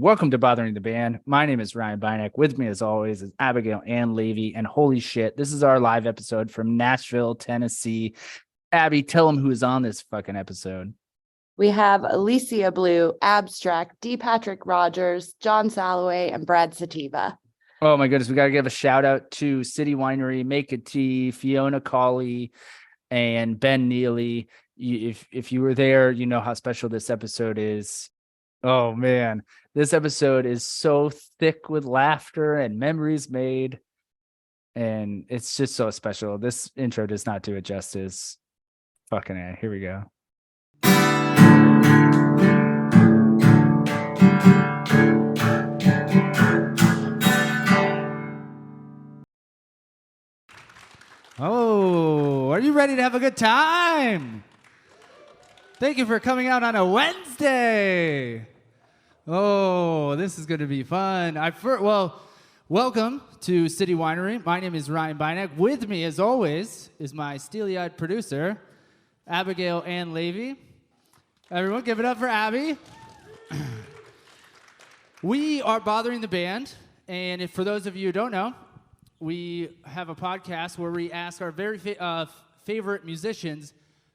Welcome to Bothering the Band. My name is Ryan Bynek. With me, as always, is Abigail Ann Levy. And holy shit, this is our live episode from Nashville, Tennessee. Abby, tell them who is on this fucking episode. We have Alicia Blue, Abstract, D. Patrick Rodgers, John Salaway, and Brad Sativa. Oh my goodness, we got to give a shout out to City Winery, Make a Tea, Fiona Cauley, and Ben Neely. If you were there, you know how special this episode is. Oh man, this episode is so thick with laughter and memories made, and it's just so special. This intro does not do it justice. Fucking A. Here we go. Oh, are you ready to have a good time? Thank you for coming out on a Wednesday. Oh, this is going to be fun. Welcome to City Winery. My name is Ryan Bynek. With me, as always, is my steely-eyed producer, Abigail Ann Levy. Everyone, give it up for Abby. We are Bothering the Band, and for those of you who don't know, we have a podcast where we ask our very favorite musicians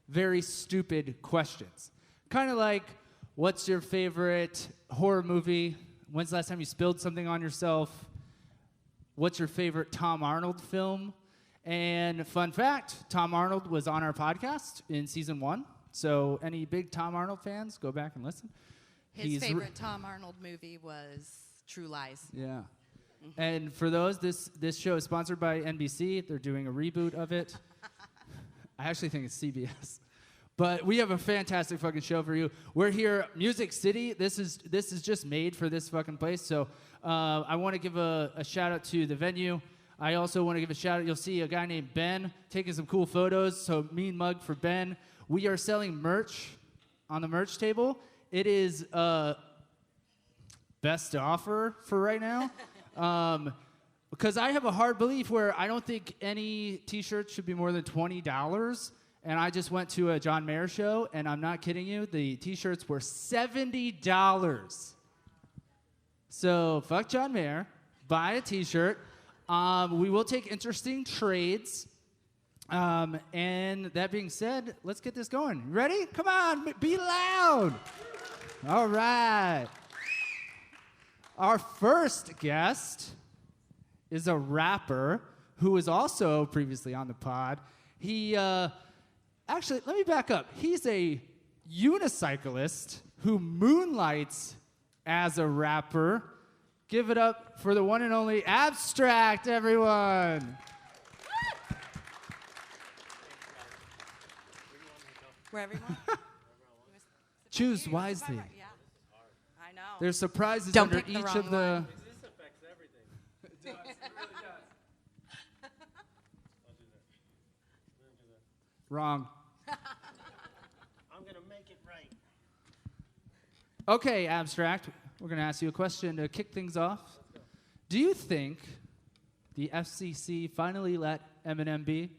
very stupid questions. Kind of like, what's your favorite horror movie? When's the last time you spilled something on yourself? What's your favorite Tom Arnold film? And fun fact, Tom Arnold was on our podcast in season 1. So any big Tom Arnold fans, go back and listen. His favorite Tom Arnold movie was True Lies. Yeah. And for those, this show is sponsored by NBC. They're doing a reboot of it. I actually think it's CBS. But we have a fantastic fucking show for you. We're here, Music City. This is just made for this fucking place. So I want to give a shout out to the venue. I also want to give a shout out. You'll see a guy named Ben taking some cool photos. So mean mug for Ben. We are selling merch on the merch table. It is best offer for right now. Because I have a hard belief where I don't think any t-shirt should be more than $20. And I just went to a John Mayer show, and I'm not kidding you, the t-shirts were $70. So fuck John Mayer, buy a t-shirt. We will take interesting trades. And that being said, let's get this going. Ready? Come on, be loud. All right. Our first guest is a rapper who was also previously on the pod. He, actually, let me back up. He's a unicyclist who moonlights as a rapper. Give it up for the one and only Abstract, everyone. Wherever you want. Choose wisely. Yeah. I know. There's surprises Don't under pick the each wrong of the... one. This affects everything. It does. It really does. Don't do that. Wrong. I'm going to make it right. Okay, Abstract, we're going to ask you a question to kick things off. Do you think the FCC finally let Eminem be?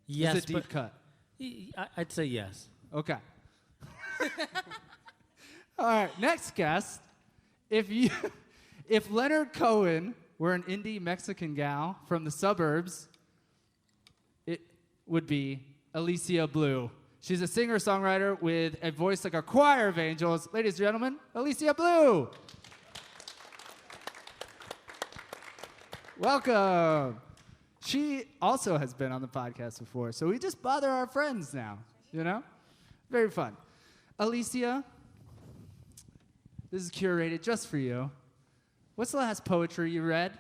Yes, it's a deep cut. I'd say yes. Okay. All right, next guest. If Leonard Cohen were an indie Mexican gal from the suburbs, it would be Alicia Blue. She's a singer-songwriter with a voice like a choir of angels. Ladies and gentlemen, Alicia Blue. Welcome. She also has been on the podcast before, so we just bother our friends now, you know? Very fun. Alicia, this is curated just for you. What's the last poetry you read?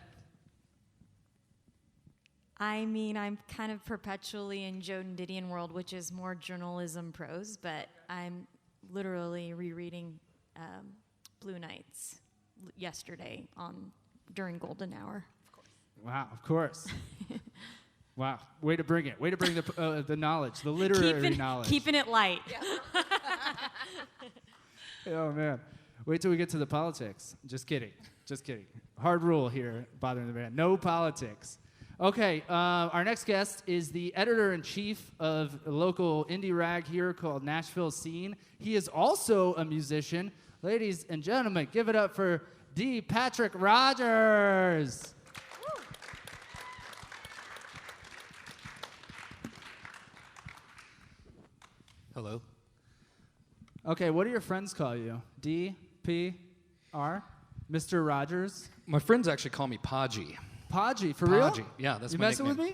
I mean, I'm kind of perpetually in Joe Didion world, which is more journalism prose, but I'm literally rereading Blue Nights yesterday during Golden Hour. Wow, of course. Wow, way to bring it. Way to bring the knowledge, the literary knowledge. Keeping it light. Oh, man. Wait till we get to the politics. Just kidding. Just kidding. Hard rule here, Bothering the Band. No politics. Okay, our next guest is the editor-in-chief of a local indie rag here called Nashville Scene. He is also a musician. Ladies and gentlemen, give it up for D. Patrick Rodgers. Hello. Okay, what do your friends call you? D, P, R? Mr. Rodgers? My friends actually call me Podgy. Podgy, for real? Podgy, yeah, that's you my messing nickname.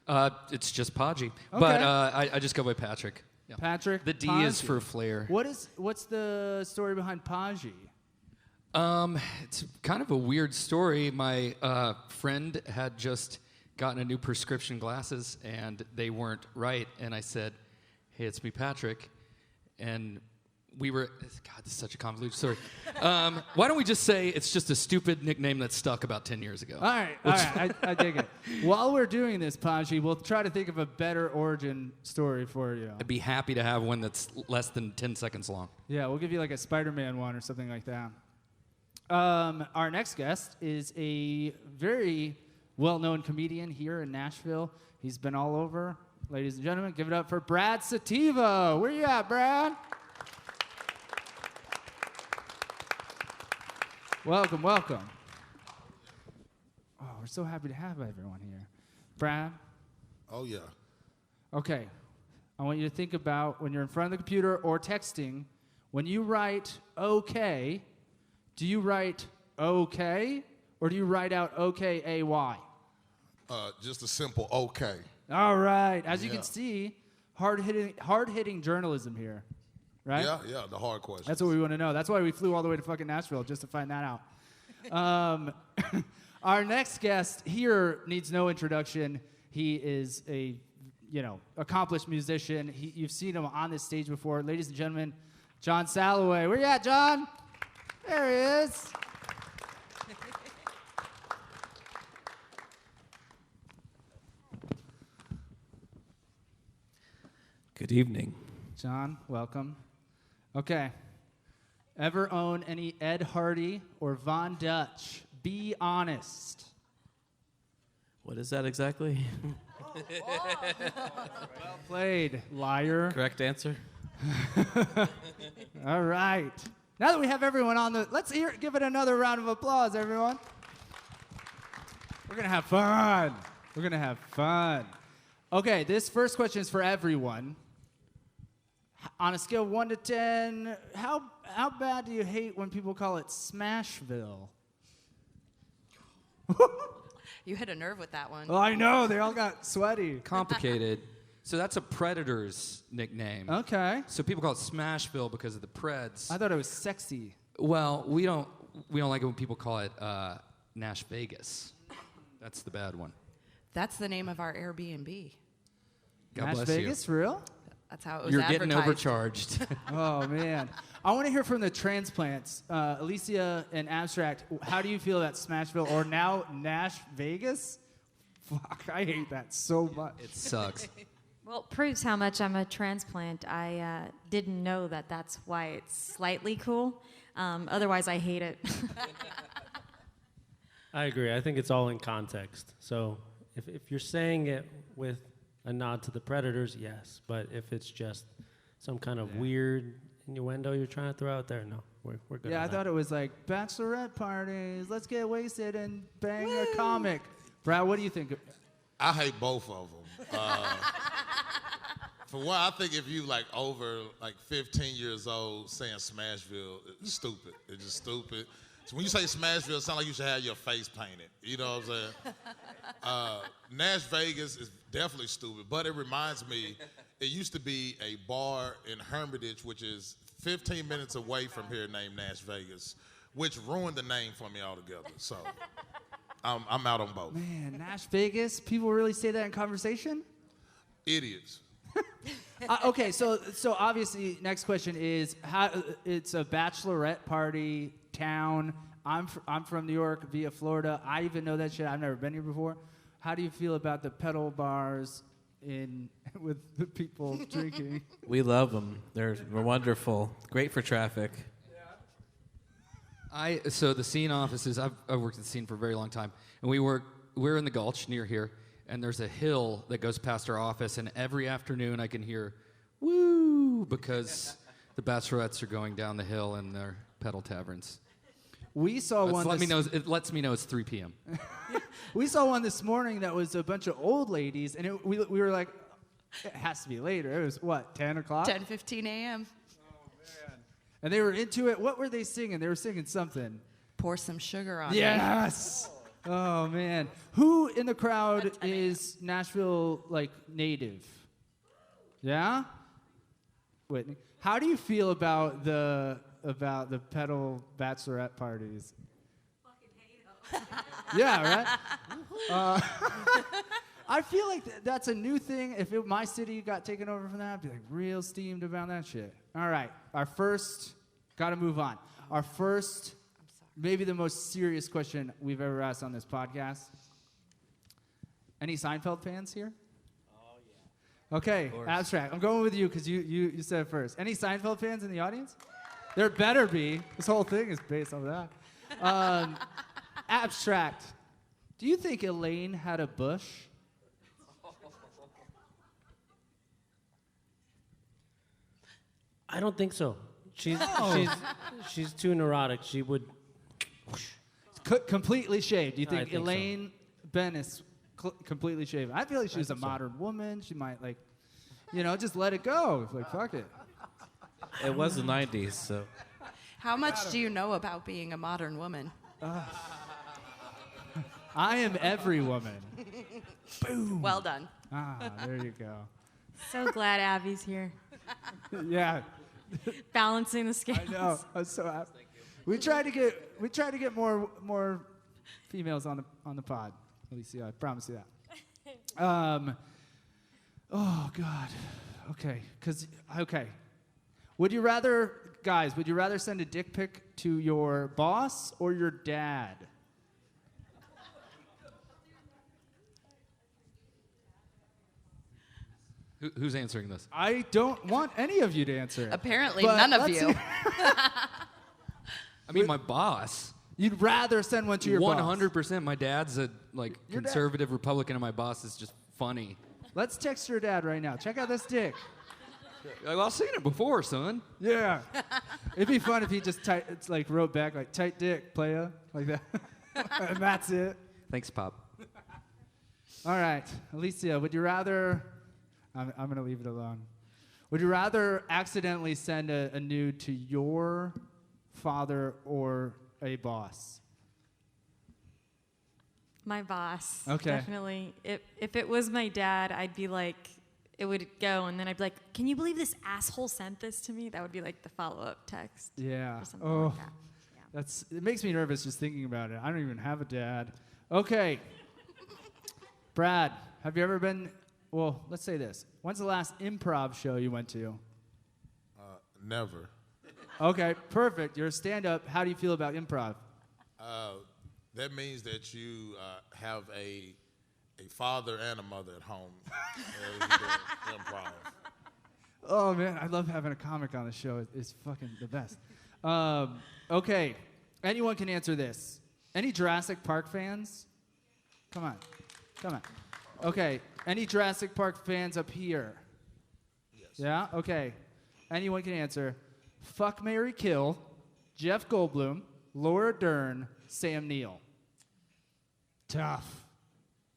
with me? It's just Podgy. Okay. But I just go by Patrick. Yeah. Patrick? The D Podgy. is for flair. What's the story behind Podgy? It's kind of a weird story. My friend had just gotten a new prescription glasses, and they weren't right. And I said, hey, it's me, Patrick. And we were, God, this is such a convoluted story. Why don't we just say it's just a stupid nickname that stuck about 10 years ago? All right, I dig it. While we're doing this, Podgy, we'll try to think of a better origin story for you. I'd be happy to have one that's less than 10 seconds long. Yeah, we'll give you like a Spider-Man one or something like that. Our next guest is a very well-known comedian here in Nashville. He's been all over. Ladies and gentlemen, give it up for Brad Sativa. Where you at, Brad? Welcome, welcome. Oh, we're so happy to have everyone here. Brad? Oh, yeah. Okay. I want you to think about when you're in front of the computer or texting, when you write okay, do you write okay or do you write out okay-A-Y? Just a simple okay. All right. As you Yeah. can see, hard-hitting journalism here, right? Yeah, the hard question. That's what we want to know. That's why we flew all the way to fucking Nashville, just to find that out. Our next guest here needs no introduction. He is a, accomplished musician. You've seen him on this stage before. Ladies and gentlemen, John Salaway. Where you at, John? There he is. Good evening. John, welcome. Okay. Ever own any Ed Hardy or Von Dutch? Be honest. What is that exactly? Well played, liar. Correct answer? All right. Now that we have everyone on let's give it another round of applause, everyone. We're going to have fun. We're going to have fun. Okay, this first question is for everyone. On a scale of 1 to 10, how bad do you hate when people call it Smashville? You hit a nerve with that one. Oh, I know. They all got sweaty. Complicated. So that's a Predators nickname. Okay. So people call it Smashville because of the Preds. I thought it was sexy. Well, we don't like it when people call it Nash Vegas. That's the bad one. That's the name of our Airbnb. God Nash bless Vegas, for real? That's how it was You're advertised. getting overcharged. Oh, man. I want to hear from the transplants. Alicia and Abstract, how do you feel about Smashville or now Nash Vegas? Fuck, I hate that so much. It sucks. Well, it proves how much I'm a transplant. I didn't know that that's why it's slightly cool. Otherwise, I hate it. I agree. I think it's all in context. So if you're saying it with a nod to the Predators, yes. But if it's just some kind of weird innuendo you're trying to throw out there, no, we're good. Yeah, I on that. thought it was like bachelorette parties. Let's get wasted and bang a comic. Brad, what do you think? I hate both of them. For one, I think if you over 15 years old saying Smashville, it's stupid. It's just stupid. So when you say Smashville, it sounds like you should have your face painted. You know what I'm saying? Nash Vegas is definitely stupid, but it reminds me, it used to be a bar in Hermitage, which is 15 minutes away from here, named Nash Vegas, which ruined the name for me altogether. So I'm out on both. Man, Nash Vegas? People really say that in conversation? Idiots. Okay, so obviously, next question is how it's a bachelorette party town. I'm from New York via Florida. I even know that shit. I've never been here before. How do you feel about the pedal bars with the people drinking? We love them. They're wonderful. Great for traffic. So the scene offices, I've worked at the scene for a very long time, and we're in the Gulch near here, and there's a hill that goes past our office, and every afternoon I can hear, woo, because the bachelorettes are going down the hill in their pedal taverns. We saw one. It lets me know it's 3 p.m. We saw one this morning that was a bunch of old ladies, and we were like, it has to be later. It was, what, 10 o'clock? 10:15 a.m. Oh, man. And they were into it. What were they singing? They were singing something. Pour some sugar on it. Yes! Oh, man. Who in the crowd is Nashville, like, native? Yeah? Whitney. How do you feel about the pedal bachelorette parties? Fucking hate them. Yeah, right? I feel like that's a new thing. If my city got taken over from that, I'd be like real steamed about that shit. All right, gotta move on. Our first, maybe the most serious question we've ever asked on this podcast. Any Seinfeld fans here? Oh, yeah. Okay, Abstract. I'm going with you because you said it first. Any Seinfeld fans in the audience? There better be. This whole thing is based on that. Abstract. Do you think Elaine had a bush? I don't think so. She's too neurotic. She would Completely shaved. Do you think think Elaine Ben is completely shaven? I feel like she's a modern woman. She might just let it go. Like fuck it. It was the 90s, so. How much do you know about being a modern woman? I am every woman. Boom. Well done. There you go. So glad Abby's here. Yeah. Balancing the scales. I know. I'm so happy. We tried to get more females on the pod. Alicia, I promise you that. Oh God. Okay. Would you rather send a dick pic to your boss or your dad? Who's answering this? I don't want any of you to answer it. Apparently, But none of let's you. see. I mean, my boss. You'd rather send one to your boss. 100%. My dad's a Your conservative Republican, and my boss is just funny. Let's text your dad right now. Check out this dick. Like, I've seen it before, son. Yeah. It'd be fun if he just wrote back like tight dick, playa, like that. And that's it. Thanks, Pop. All right, Alicia, would you rather? I'm gonna leave it alone. Would you rather accidentally send a nude to your father or a boss? My boss. Okay. Definitely. If it was my dad, I'd be like, it would go, and then I'd be like, can you believe this asshole sent this to me? That would be like the follow-up text. Yeah. Or something like that. Yeah. It makes me nervous just thinking about it. I don't even have a dad. Okay. Brad, have you ever been? Well, let's say this. When's the last improv show you went to? Never. Okay, perfect. You're a stand-up. How do you feel about improv? That means that you have a father and a mother at home. Improv. Oh, man, I love having a comic on the show. It's fucking the best. Okay, anyone can answer this. Any Jurassic Park fans? Come on. Okay, any Jurassic Park fans up here? Yes. Yeah? Okay. Anyone can answer. Fuck, marry, kill, Jeff Goldblum, Laura Dern, Sam Neill. Tough.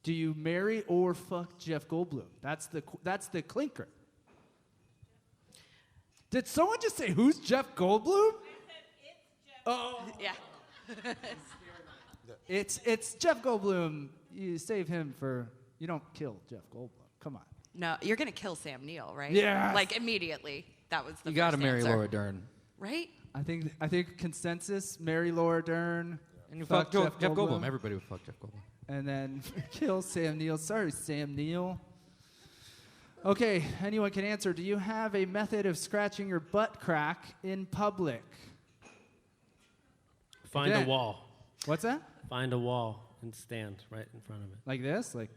Do you marry or fuck Jeff Goldblum? That's the clinker. Did someone just say, who's Jeff Goldblum? I said it's Jeff. Oh. Yeah. It's Jeff Goldblum. You save him you don't kill Jeff Goldblum. Come on. No, you're gonna kill Sam Neill, right? Yes. Like immediately. That was the You got to first marry answer. Laura Dern. Right? I think consensus, marry Laura Dern. And you fuck fuck Jeff Goldblum. Everybody would fuck Jeff Goldblum. And then kill Sam Neill. Sorry, Sam Neill. Okay, anyone can answer. Do you have a method of scratching your butt crack in public? find Yeah. a wall. What's that? Find a wall and stand right in front of it. Like this? Like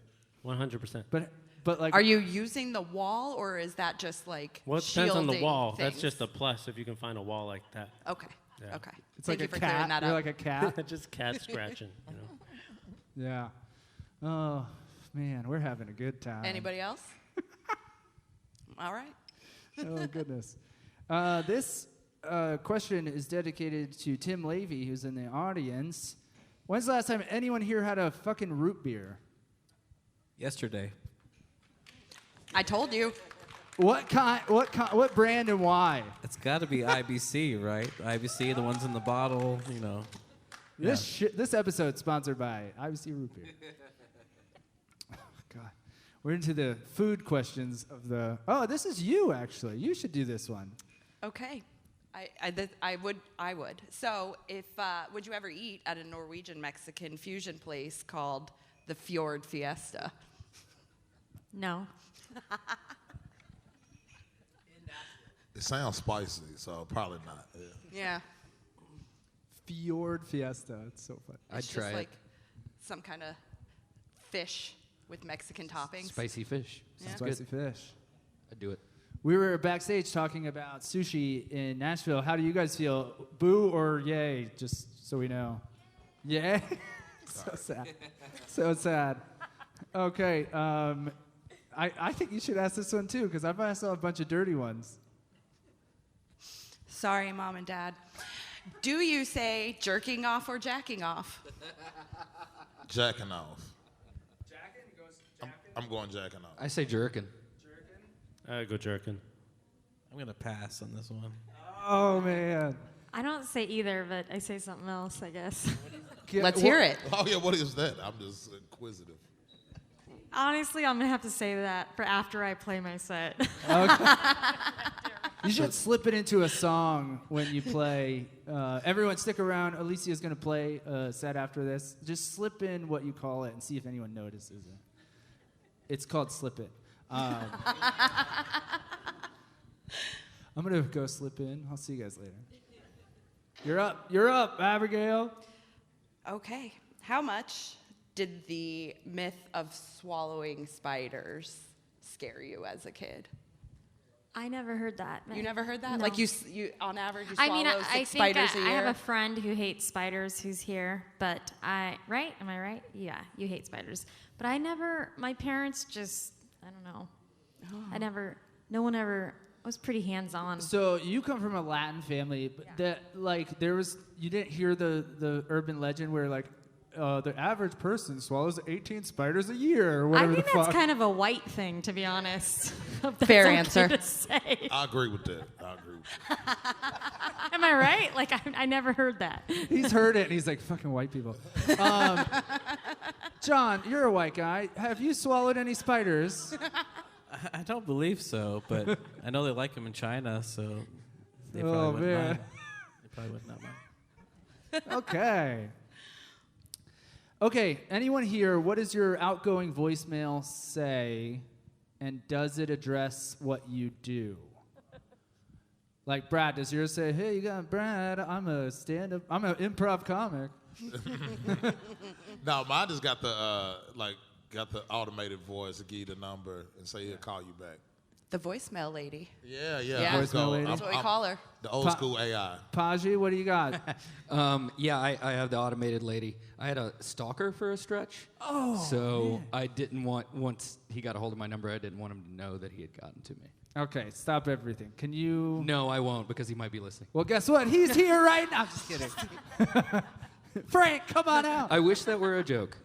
100%. but like Are you using the wall, or is that just like Well, it depends on the shielding wall. That's things? just a plus if you can find a wall like that. Okay. Yeah. Okay. it's Thank like you a for clearing cat. that You're up. like a cat. Just cat scratching, you know. Yeah. Oh, Man, we're having a good time. Anybody else? All right. Oh, goodness. This question is dedicated to Tim Levy, who's in the audience. When's the last time anyone here had a fucking root beer? Yesterday. I told you. What kind? What brand and why? It's got to be IBC, right? IBC, the ones in the bottle, you know. This episode's sponsored by IBC Root Beer. Oh, God. We're into the food questions of the... Oh, this is you, actually. You should do this one. Okay. I would. So, would you ever eat at a Norwegian Mexican fusion place called the Fjord Fiesta? No. It sounds spicy, so probably not. Yeah. Fjord Fiesta. It's so fun. I'd It's try just it. like some kind of fish with Mexican toppings. Spicy fish. Yeah. Sounds Spicy good. fish. I'd do it. We were backstage talking about sushi in Nashville. How do you guys feel? Boo or yay? Just so we know. Yay? So sad. So sad. Okay. I think you should ask this one too, because I saw a bunch of dirty ones. Sorry, Mom and Dad. Do you say jerking off or jacking off? Jacking off. I'm going jacking off. I say jerkin. I go jerkin. I'm going to pass on this one. Oh, man. I don't say either, but I say something else, I guess. Let's hear it. Oh, yeah, what is that? I'm just inquisitive. Honestly, I'm going to have to say that for after I play my set. You should slip it into a song when you play. Everyone stick around. Alicia's going to play a set after this. Just slip in what you call it and see if anyone notices it. It's called Slip It. I'm going to go slip in. I'll see you guys later. You're up, Abigail. Okay. How much did the myth of swallowing spiders scare you as a kid? I never heard that. You never heard that? No. Like you on average, you I swallow mean, I six think spiders a I year? have a friend who hates spiders who's here, but right? Am I right? Yeah, you hate spiders. But my parents just, I don't know. No one ever was pretty hands-on. So you come from a Latin family, but you didn't hear the urban legend where the average person swallows 18 spiders a year or I whatever think the fuck. that's kind of a white thing, to be honest. If that's Fair okay answer. to say. I agree with that. Am I right? Like, I never heard that. He's heard it and he's like, fucking white people. John, you're a white guy. Have you swallowed any spiders? I don't believe so, but I know they like them in China, so they probably Oh, wouldn't man. mind. They probably would not mind. Okay. Okay, anyone here, what does your outgoing voicemail say, and does it address what you do? Like, Brad, does yours say, hey, you got Brad, I'm an improv comic. No, mine just got the automated voice to give you the number and say he'll call you back. The voicemail lady. Yeah. Voicemail lady. That's what we call her. The old school AI. Paji, what do you got? I have the automated lady. I had a stalker for a stretch. Oh, So man. I didn't want, once he got a hold of my number, I didn't want him to know that he had gotten to me. Okay, stop everything. Can you... No, I won't, because he might be listening. Well, guess what? He's here right now. I'm just kidding. Frank, come on out. I wish that were a joke.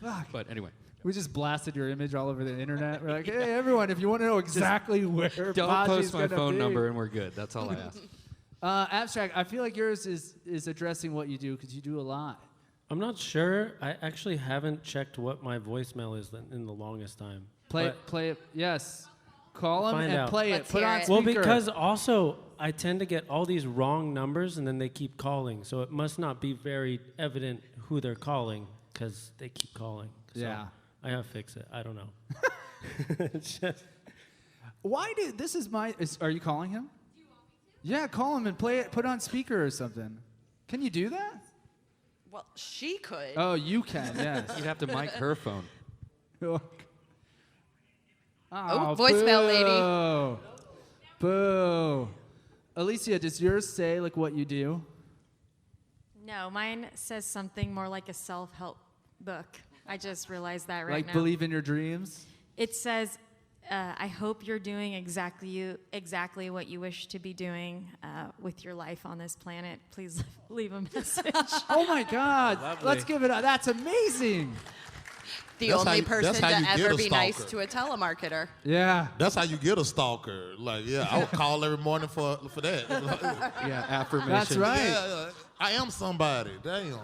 Fuck. But anyway. We just blasted your image all over the internet. We're like, hey, everyone, if you want to know exactly where Don't Paji's post my gonna phone be. number and we're good. That's all I ask. Abstract, I feel like yours is addressing what you do because you do a lot. I'm not sure. I actually haven't checked what my voicemail is in the longest time. Play But- it. Yes. Call them Find and out. play Let's it. Put hear on it. speaker. Well, because also I tend to get all these wrong numbers and then they keep calling. So it must not be very evident who they're calling because they keep calling. So Yeah. I have to fix it. I don't know. It's just, Why did this is my? Are you calling him? Do you want me to? Yeah, call him and play it. Put on speaker or something. Can you do that? Well, she could. Oh, you can. Yes. You'd have to mic her phone. Oh, voicemail lady. Boo. Alicia, does yours say like what you do? No, mine says something more like a self-help book. I just realized that right Like now. believe in your dreams? It says, I hope you're doing exactly what you wish to be doing with your life on this planet. Please leave a message. Oh my God. Lovely. Let's give it up. That's amazing. The That's only how you person get to ever a be nice stalker. to a telemarketer. Yeah. That's how you get a stalker. Like, yeah, I would call every morning for that. Yeah, affirmation. That's right. Yeah, I am somebody. Damn.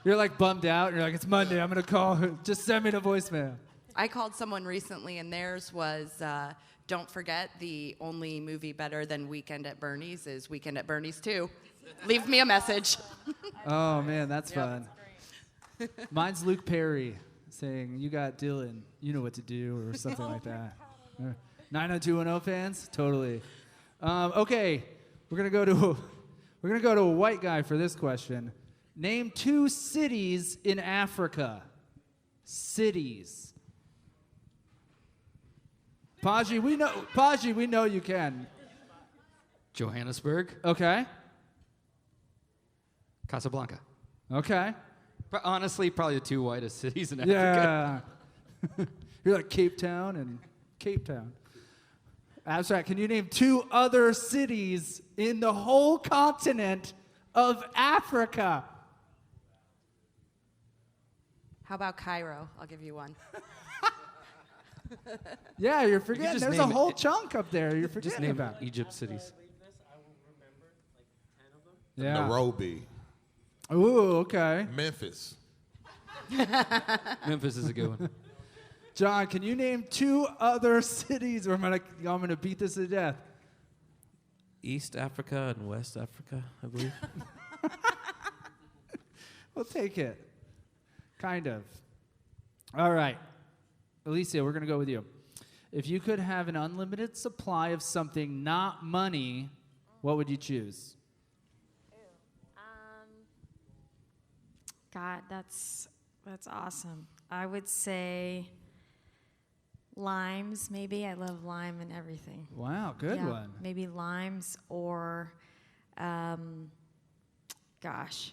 You're like bummed out. You're like, it's Monday. I'm going to call her. Just send me the voicemail. I called someone recently, and theirs was, don't forget, the only movie better than Weekend at Bernie's is Weekend at Bernie's 2. Leave me a message. Oh, man, that's fun. Mine's Luke Perry saying, you got Dylan. You know what to do, or something like that. 90210 fans? Totally. Okay, we're going to go to a white guy for this question. Name 2 cities in Africa. Cities. Paji, we know you can. Johannesburg, Okay. Casablanca. Okay. But honestly, probably the 2 whitest cities in Africa. Yeah. You're like Cape Town and Cape Town. Abstract, can you name 2 other cities in the whole continent of Africa? How about Cairo? I'll give you one. Yeah, you're forgetting. just There's a name whole it. chunk up there you're Just forgetting name about. Egypt cities. Yeah. Nairobi, Ooh, okay. Memphis. Memphis is a good one. John, can you name 2 other cities? Or I'm gonna beat this to death. East Africa and West Africa, I believe. We'll take it. Kind of. All right. Alicia, we're going to go with you. If you could have an unlimited supply of something not money, what would you choose? God, that's awesome. I would say limes, maybe. I love lime and everything. Wow, good Yeah, one. Maybe limes or, gosh.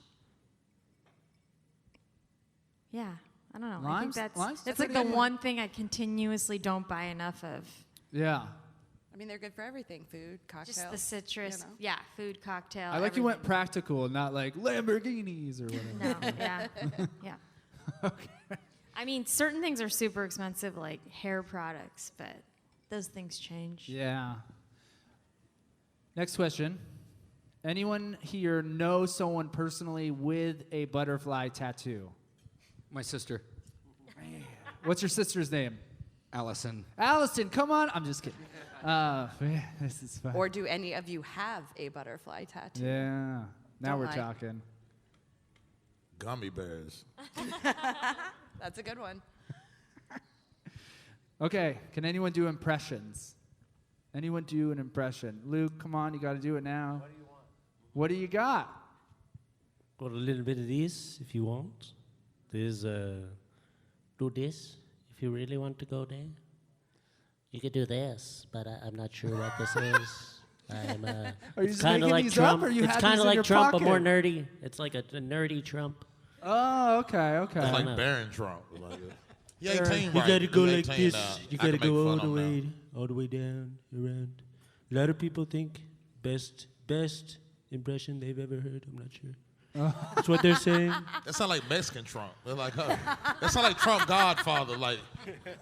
Yeah, I don't know. I think Limes that's is like pretty the good. one thing I continuously don't buy enough of. Yeah. I mean, they're good for everything. Food, cocktails. Just the citrus. you know. Yeah, food, cocktail. I like you went everything. practical, not like Lamborghinis or whatever. No, yeah, yeah. I mean, certain things are super expensive, like hair products, but those things change. Yeah. Next question. Anyone here know someone personally with a butterfly tattoo? My sister, What's your sister's name? Allison. Allison, come on. I'm just kidding. This is fun. Or do any of you have a butterfly tattoo? Yeah. Now Don't we're lie. talking. Gummy bears. That's a good one. Okay. Can anyone do impressions? Anyone do an impression? Luke, come on. You got to do it now. What do you want? What do you got? Got a little bit of this if you want. There's do this if you really want to go there. You could do this, but I'm not sure what this is. Are you It's just kind making of like these Trump. up, or you It's have kind these of in like your Trump, but more pocket? nerdy. It's like a nerdy Trump. Oh, okay, okay. It's I like know. Barron Trump. Like, he You 18 right. gotta go He like 18 this. now. You I gotta can go make all fun the of him now. way, all the way down, around. A lot of people think best impression they've ever heard. I'm not sure. That's what they're saying. That sound like Mexican Trump. They're like, huh. That sound like Trump Godfather. Like,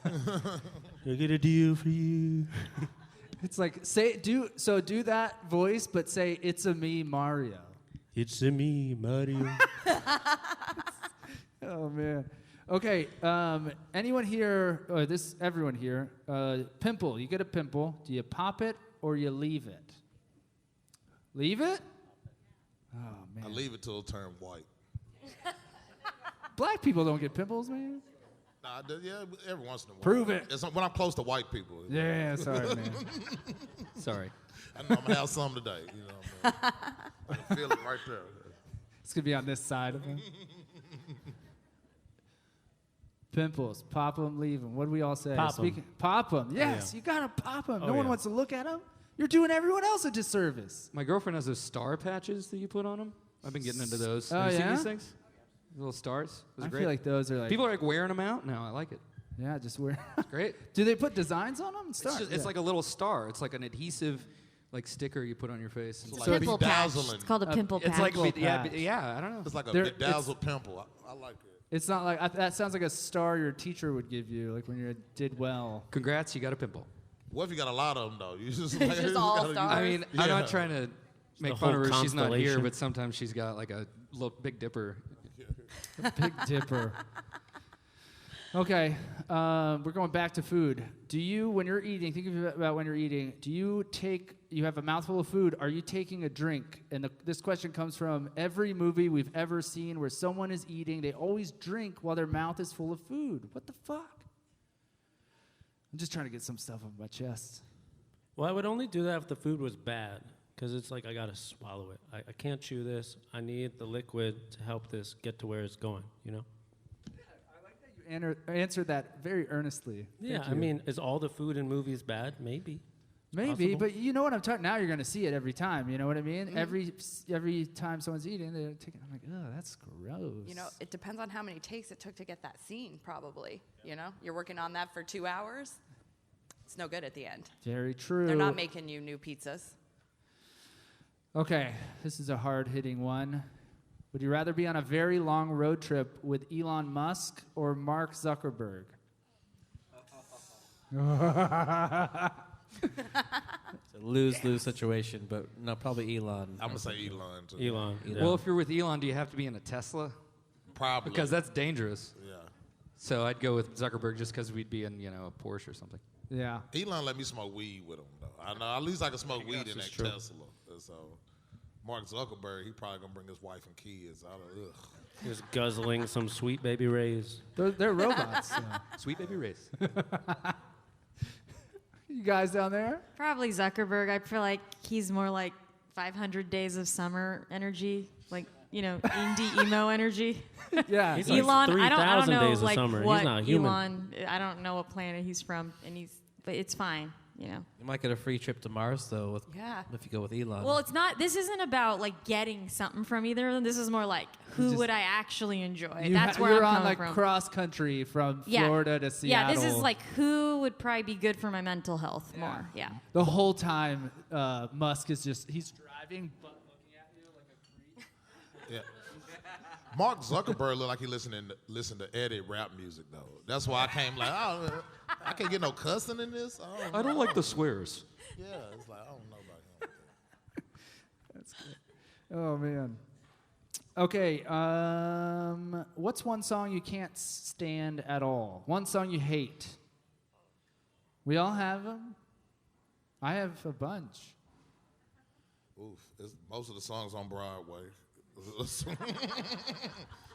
I got a deal for you. It's like do that voice, but say it's a me, Mario. It's a me, Mario. Oh man. Okay. Anyone here? Or everyone here. Pimple. You get a pimple. Do you pop it or you leave it? Leave it? Oh man. I leave it till it turn white. Black people don't get pimples, man. Nah, yeah, every once in a while. Prove it. It's when I'm close to white people. Yeah, sorry, man. Sorry. I know I'm gonna have some today. You know what I'm saying? I can feel it right there. It's gonna be on this side of him. Pimples, pop them, leave them. What do we all say? Pop 'em. Pop them. Yes, yeah. you gotta pop them. Oh, No one yeah. wants to look at them. You're doing everyone else a disservice. My girlfriend has those star patches that you put on them. I've been getting into those. Oh, Have you yeah? seen these things? Little stars. Those I are great. feel like those are like People are like wearing them out. No, I like it. yeah, just wear. It's great. Do they put designs on them? It's like a little star. It's like an adhesive, like sticker you put on your face. It's It's like like, Pimple patch. bedazzling. It's called a pimple patch. it's like Pimple patch. yeah. I don't know. It's like a There- bedazzled pimple. I like it. It's not like that sounds like a star your teacher would give you, like when you did well. Congrats, you got a pimple. What if you got a lot of them though? You just Just all gotta- stars. I mean, I'm Yeah. not trying to make the fun of her. whole She's not here, constellation. but sometimes she's got like a little Big Dipper. Big Dipper. Okay, we're going back to food. Do you, when you're eating, think about when you're eating, do you have a mouthful of food, are you taking a drink? And this question comes from every movie we've ever seen where someone is eating, they always drink while their mouth is full of food. What the fuck? I'm just trying to get some stuff off my chest. Well, I would only do that if the food was bad, because it's like I gotta swallow it. I can't chew this. I need the liquid to help this get to where it's going. You know? You answered that very earnestly. Yeah. Thank I you. mean, is all the food in movies bad? Maybe. Maybe, possible. but you know what I'm talking. Now you're gonna see it every time. You know what I mean? Every time someone's eating, they're taking. I'm like, oh, that's gross. You know, it depends on how many takes it took to get that scene, probably. You know, you're working on that for 2 hours. It's no good at the end. Very true. They're not making you new pizzas. Okay, this is a hard-hitting one. Would you rather be on a very long road trip with Elon Musk or Mark Zuckerberg? It's a lose-lose situation, but no, probably Elon. I'm gonna say Elon too. Elon. Yeah. Well, if you're with Elon, do you have to be in a Tesla? Probably Because that's dangerous. yeah. So I'd go with Zuckerberg just because we'd be in, a Porsche or something. Yeah. Elon let me smoke weed with him though. I know at least I can smoke weed in that true. Tesla. So Mark Zuckerberg, he probably gonna bring his wife and kids out of ugh. Just guzzling some sweet baby rays. They're robots. so. Sweet baby race. You guys down there? Probably Zuckerberg. I feel like he's more like 500 days of summer energy, like indie emo energy. Yeah. He's like Elon, I don't 3,000 know days of like summer. He's what not human. Elon. I don't know what planet he's from, but it's fine. You might get a free trip to Mars though, if you go with Elon. Well, it's not. This isn't about like getting something from either of them. This is more like who would I actually enjoy? That's where you're I'm on coming like from. cross country from Yeah. Florida to Seattle. Yeah, this is like who would probably be good for my mental health more. Yeah. the whole time. Musk is he's driving but looking at you like a creep. Yeah. Mark Zuckerberg look like he listen to Eddie rap music though. That's why I came like, oh, I can't get no cussing in this. I don't like the swears. Yeah, it's like I don't know about him. That's good. Oh man. Okay. What's one song you can't stand at all? One song you hate. We all have them. I have a bunch. Oof, most of the songs on Broadway.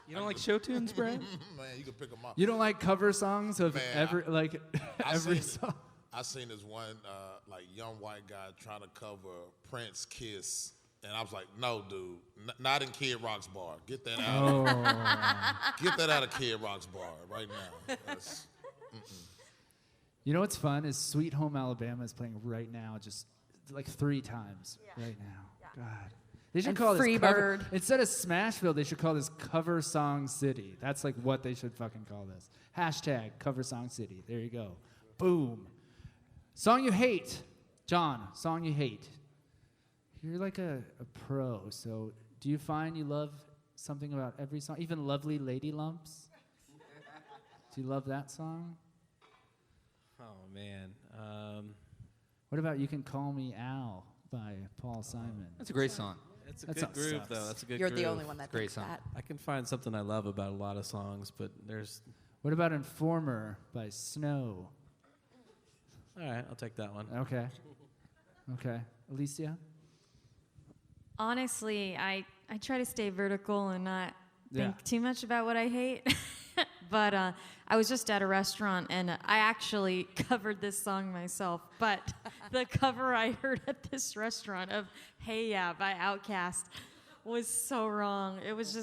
You don't like show tunes, Brad? Man, you can pick them up. You don't like cover songs of Man, every seen, song? I seen this one like young white guy trying to cover Prince Kiss, and I was like, no, dude, not in Kid Rock's bar. Get that out. Get that out of Kid Rock's bar right now. You know what's fun is Sweet Home Alabama is playing right now, just like 3 times right now. God. They should And call this Freebird. instead of Smashville, they should call this Cover Song City. That's like what they should fucking call this. Hashtag Cover Song City. There you go. Boom. Song you hate. John, song you hate. You're like a pro, so do you find you love something about every song? Even Lovely Lady Lumps? Do you love that song? Oh man. What about You Can Call Me Al by Paul Simon? That's a great song. It's a That good song groove sucks. though. That's a good You're groove. the only one that Great thinks song. that. I can find something I love about a lot of songs, but there's. What about Informer by Snow? All right, I'll take that one. Okay. Alicia? Honestly, I try to stay vertical and not Yeah. think too much about what I hate. But I was just at a restaurant and I actually covered this song myself. But the cover I heard at this restaurant of Hey Ya by Outkast was so wrong. It was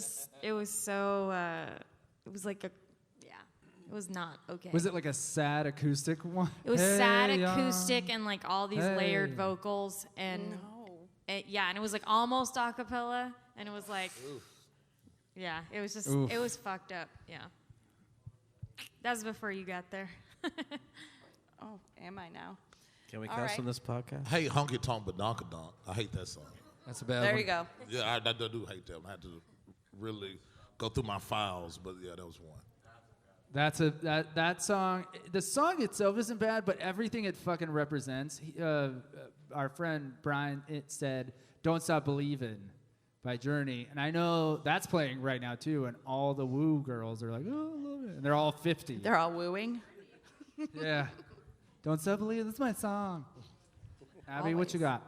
not okay. Was it like a sad acoustic one? It was Hey, sad ya. acoustic and like all these layered Hey. vocals and and it was like almost a cappella and it was like Yeah, it was just, Oof. it was fucked up. Yeah. That was before you got there. Oh, am I now? Can we All cuss right. on this podcast? I hate Honky Tonk Badonkadonk. I hate that song. That's a bad There one. you go. Yeah, I do hate that one. I had to really go through my files, but yeah, that was one. That's that song. The song itself isn't bad, but everything it fucking represents. Our friend Brian said, "Don't Stop Believin'" by Journey, and I know that's playing right now too. And all the woo girls are like, "Oh, I love it," and they're all 50. They're all wooing. Yeah, "Don't Stop Believin'." That's my song. Abby, what you got?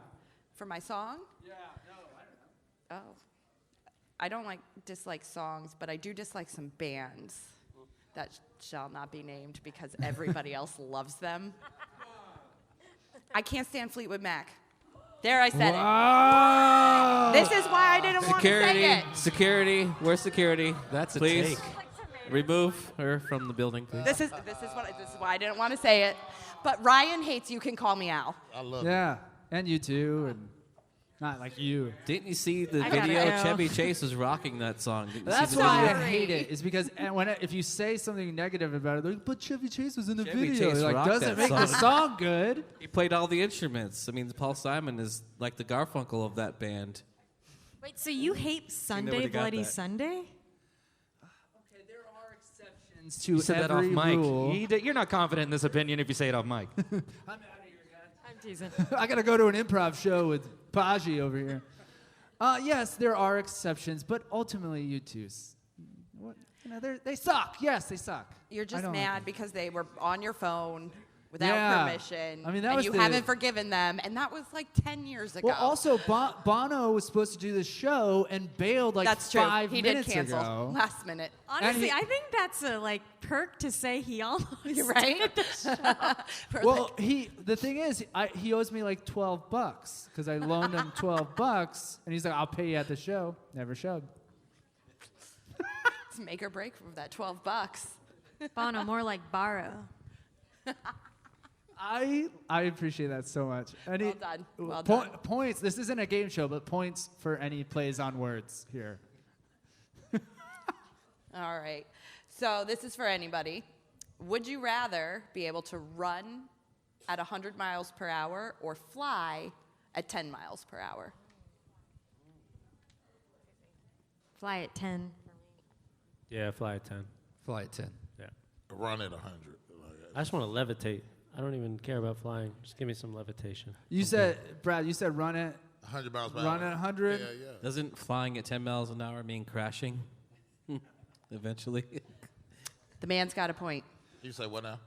For my song? Yeah, no, I don't know. Oh. I don't dislike songs, but I do dislike some bands that shall not be named because everybody else loves them. I can't stand Fleetwood Mac. There, I said Wow. it. This is why I didn't want to say it. Security, where's security? That's a Please take. remove her from the building, please. This is why I didn't want to say it. But Ryan hates You Can Call Me Al. I love it. Yeah, and you too, and not like you. Didn't you see the I gotta video? go. Chevy Chase was rocking that song. Didn't you That's see the why I video? hate it. Is because if you say something negative about it, they're like, but Chevy Chase was in the Chevy video. Chase Like, rocked doesn't that make the song. song good. He played all the instruments. I mean, Paul Simon is like the Garfunkel of that band. Wait, so you hate Sunday, would've got Bloody that. Sunday? Okay, there are exceptions to You said that off every mic. rule. You're not confident in this opinion if you say it off mic. I'm out of here, guys. I'm teasing. I gotta go to an improv show with Paji over here. Yes, there are exceptions, but ultimately, you two, they suck. Yes, they suck. You're I just don't like mad them. because they were on your phone without Yeah. permission. I mean, that and was you the- haven't forgiven them, and that was like 10 years ago. Well, also, Bono was supposed to do the show and bailed like That's true. 5 He did minutes cancel ago. last minute. Honestly, he- I think that's a perk to say he almost You're right. did the show. For Well, the thing is, he owes me like $12 because I loaned him $12, and he's like, "I'll pay you at the show." Never showed. it's make or break for that $12. Bono, more like borrow. I appreciate that so much. Well done. Well done. Points. This isn't a game show, but points for any plays on words here. All right. So this is for anybody. Would you rather be able to run at 100 miles per hour or fly at 10 miles per hour? Fly at 10. Yeah, fly at 10. Fly at 10. Yeah. Run at 100. I just want to levitate. I don't even care about flying. Just give me some levitation. You said, Brad, you said run at 100 miles per Run hour. at 100? Yeah, yeah. Doesn't flying at 10 miles an hour mean crashing? Eventually. The man's got a point. You say what now?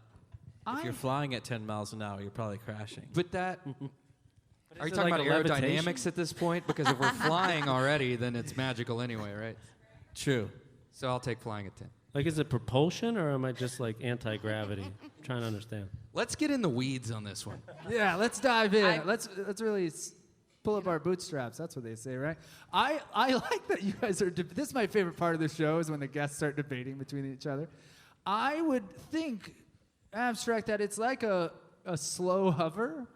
If you're flying at 10 miles an hour, you're probably crashing. But that. Are you it talking like about a levitation? aerodynamics at this point? Because if we're flying already, then it's magical anyway, right? True. So I'll take flying at 10. Like, is it propulsion or am I just like anti-gravity? I'm trying to understand. Let's get in the weeds on this one. Yeah, let's dive in. Let's really pull up our bootstraps. That's what they say, right? I like that you guys are. This is my favorite part of the show is when the guests start debating between each other. I would think abstract that it's like a slow hover,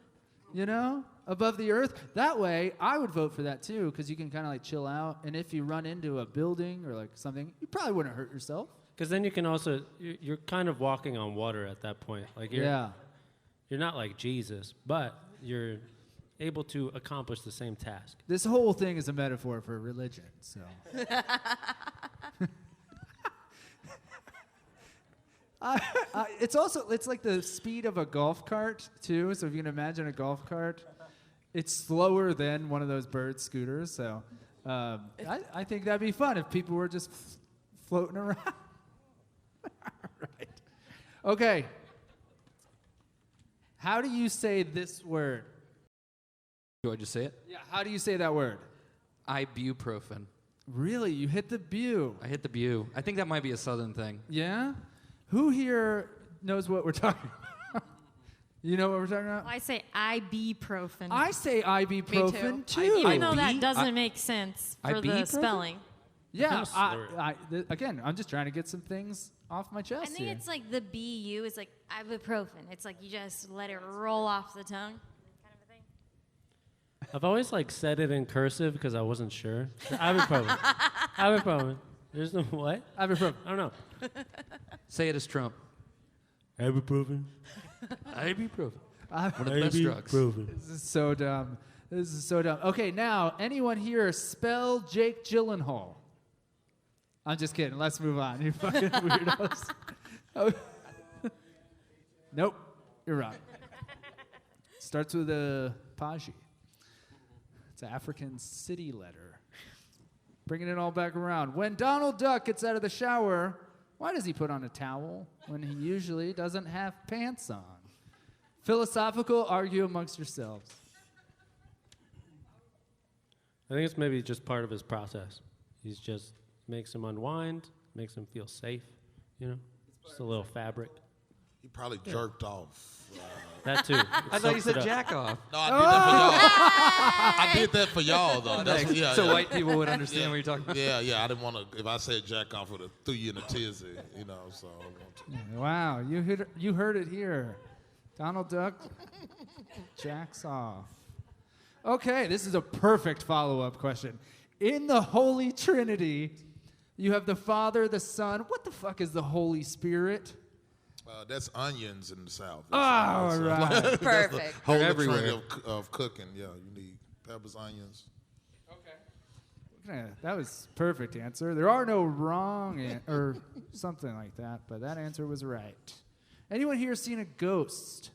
above the earth. That way, I would vote for that too because you can kind of like chill out. And if you run into a building or like something, you probably wouldn't hurt yourself. Because then you can also, you're kind of walking on water at that point. Like you're not like Jesus, but you're able to accomplish the same task. This whole thing is a metaphor for religion, so. It's like the speed of a golf cart too. So if you can imagine a golf cart, it's slower than one of those bird scooters. So I think that'd be fun if people were just floating around. Right. Okay. How do you say this word? Do I just say it? Yeah. How do you say that word? Ibuprofen. Really? You hit the bu. I hit the bu. I think that might be a southern thing. Yeah? Who here knows what we're talking about? You know what we're talking about? Well, I say ibuprofen. I say ibuprofen too. Even though that IB? doesn't make sense for the ibuprofen? spelling. Yeah. Kinda Again, I'm just trying to get some things off my chest I think here. it's like the BU is like ibuprofen. It's like you just let it roll off the tongue. Kind of a thing. I've always like said it in cursive because I wasn't sure. Ibuprofen. Ibuprofen. There's no what? Ibuprofen. I don't know. Say it as Trump. Ibuprofen. Ibuprofen. One of the best drugs. This is so dumb. This is so dumb. Okay, now, anyone here spell Jake Gyllenhaal? I'm just kidding. Let's move on. You fucking weirdos. Oh. Nope. You're wrong. Starts with a Paji. It's an African city letter. Bringing it all back around. When Donald Duck gets out of the shower, why does he put on a towel when he usually doesn't have pants on? Philosophical, argue amongst yourselves. I think it's maybe just part of his process. He's just makes him unwind, makes him feel safe, you know? Just a little fabric. He probably jerked off. That too. I thought you said jack off. No, I did that for y'all. I did that for y'all, though. That's, yeah, so yeah. white people would understand what you're talking about. Yeah, I didn't want to. If I said jack off, would have threw you in a tizzy, you know. So I want to. Wow, you heard it here. Donald Duck jacks off. Okay, this is a perfect follow-up question. In the Holy Trinity, you have the Father, the Son. What the fuck is the Holy Spirit? That's onions in the South. Oh, all right. Perfect. Holy everywhere. Trinity of cooking. Yeah, you need peppers, onions. Okay, that was perfect answer. There are no wrong or something like that, but that answer was right. Anyone here seen a ghost?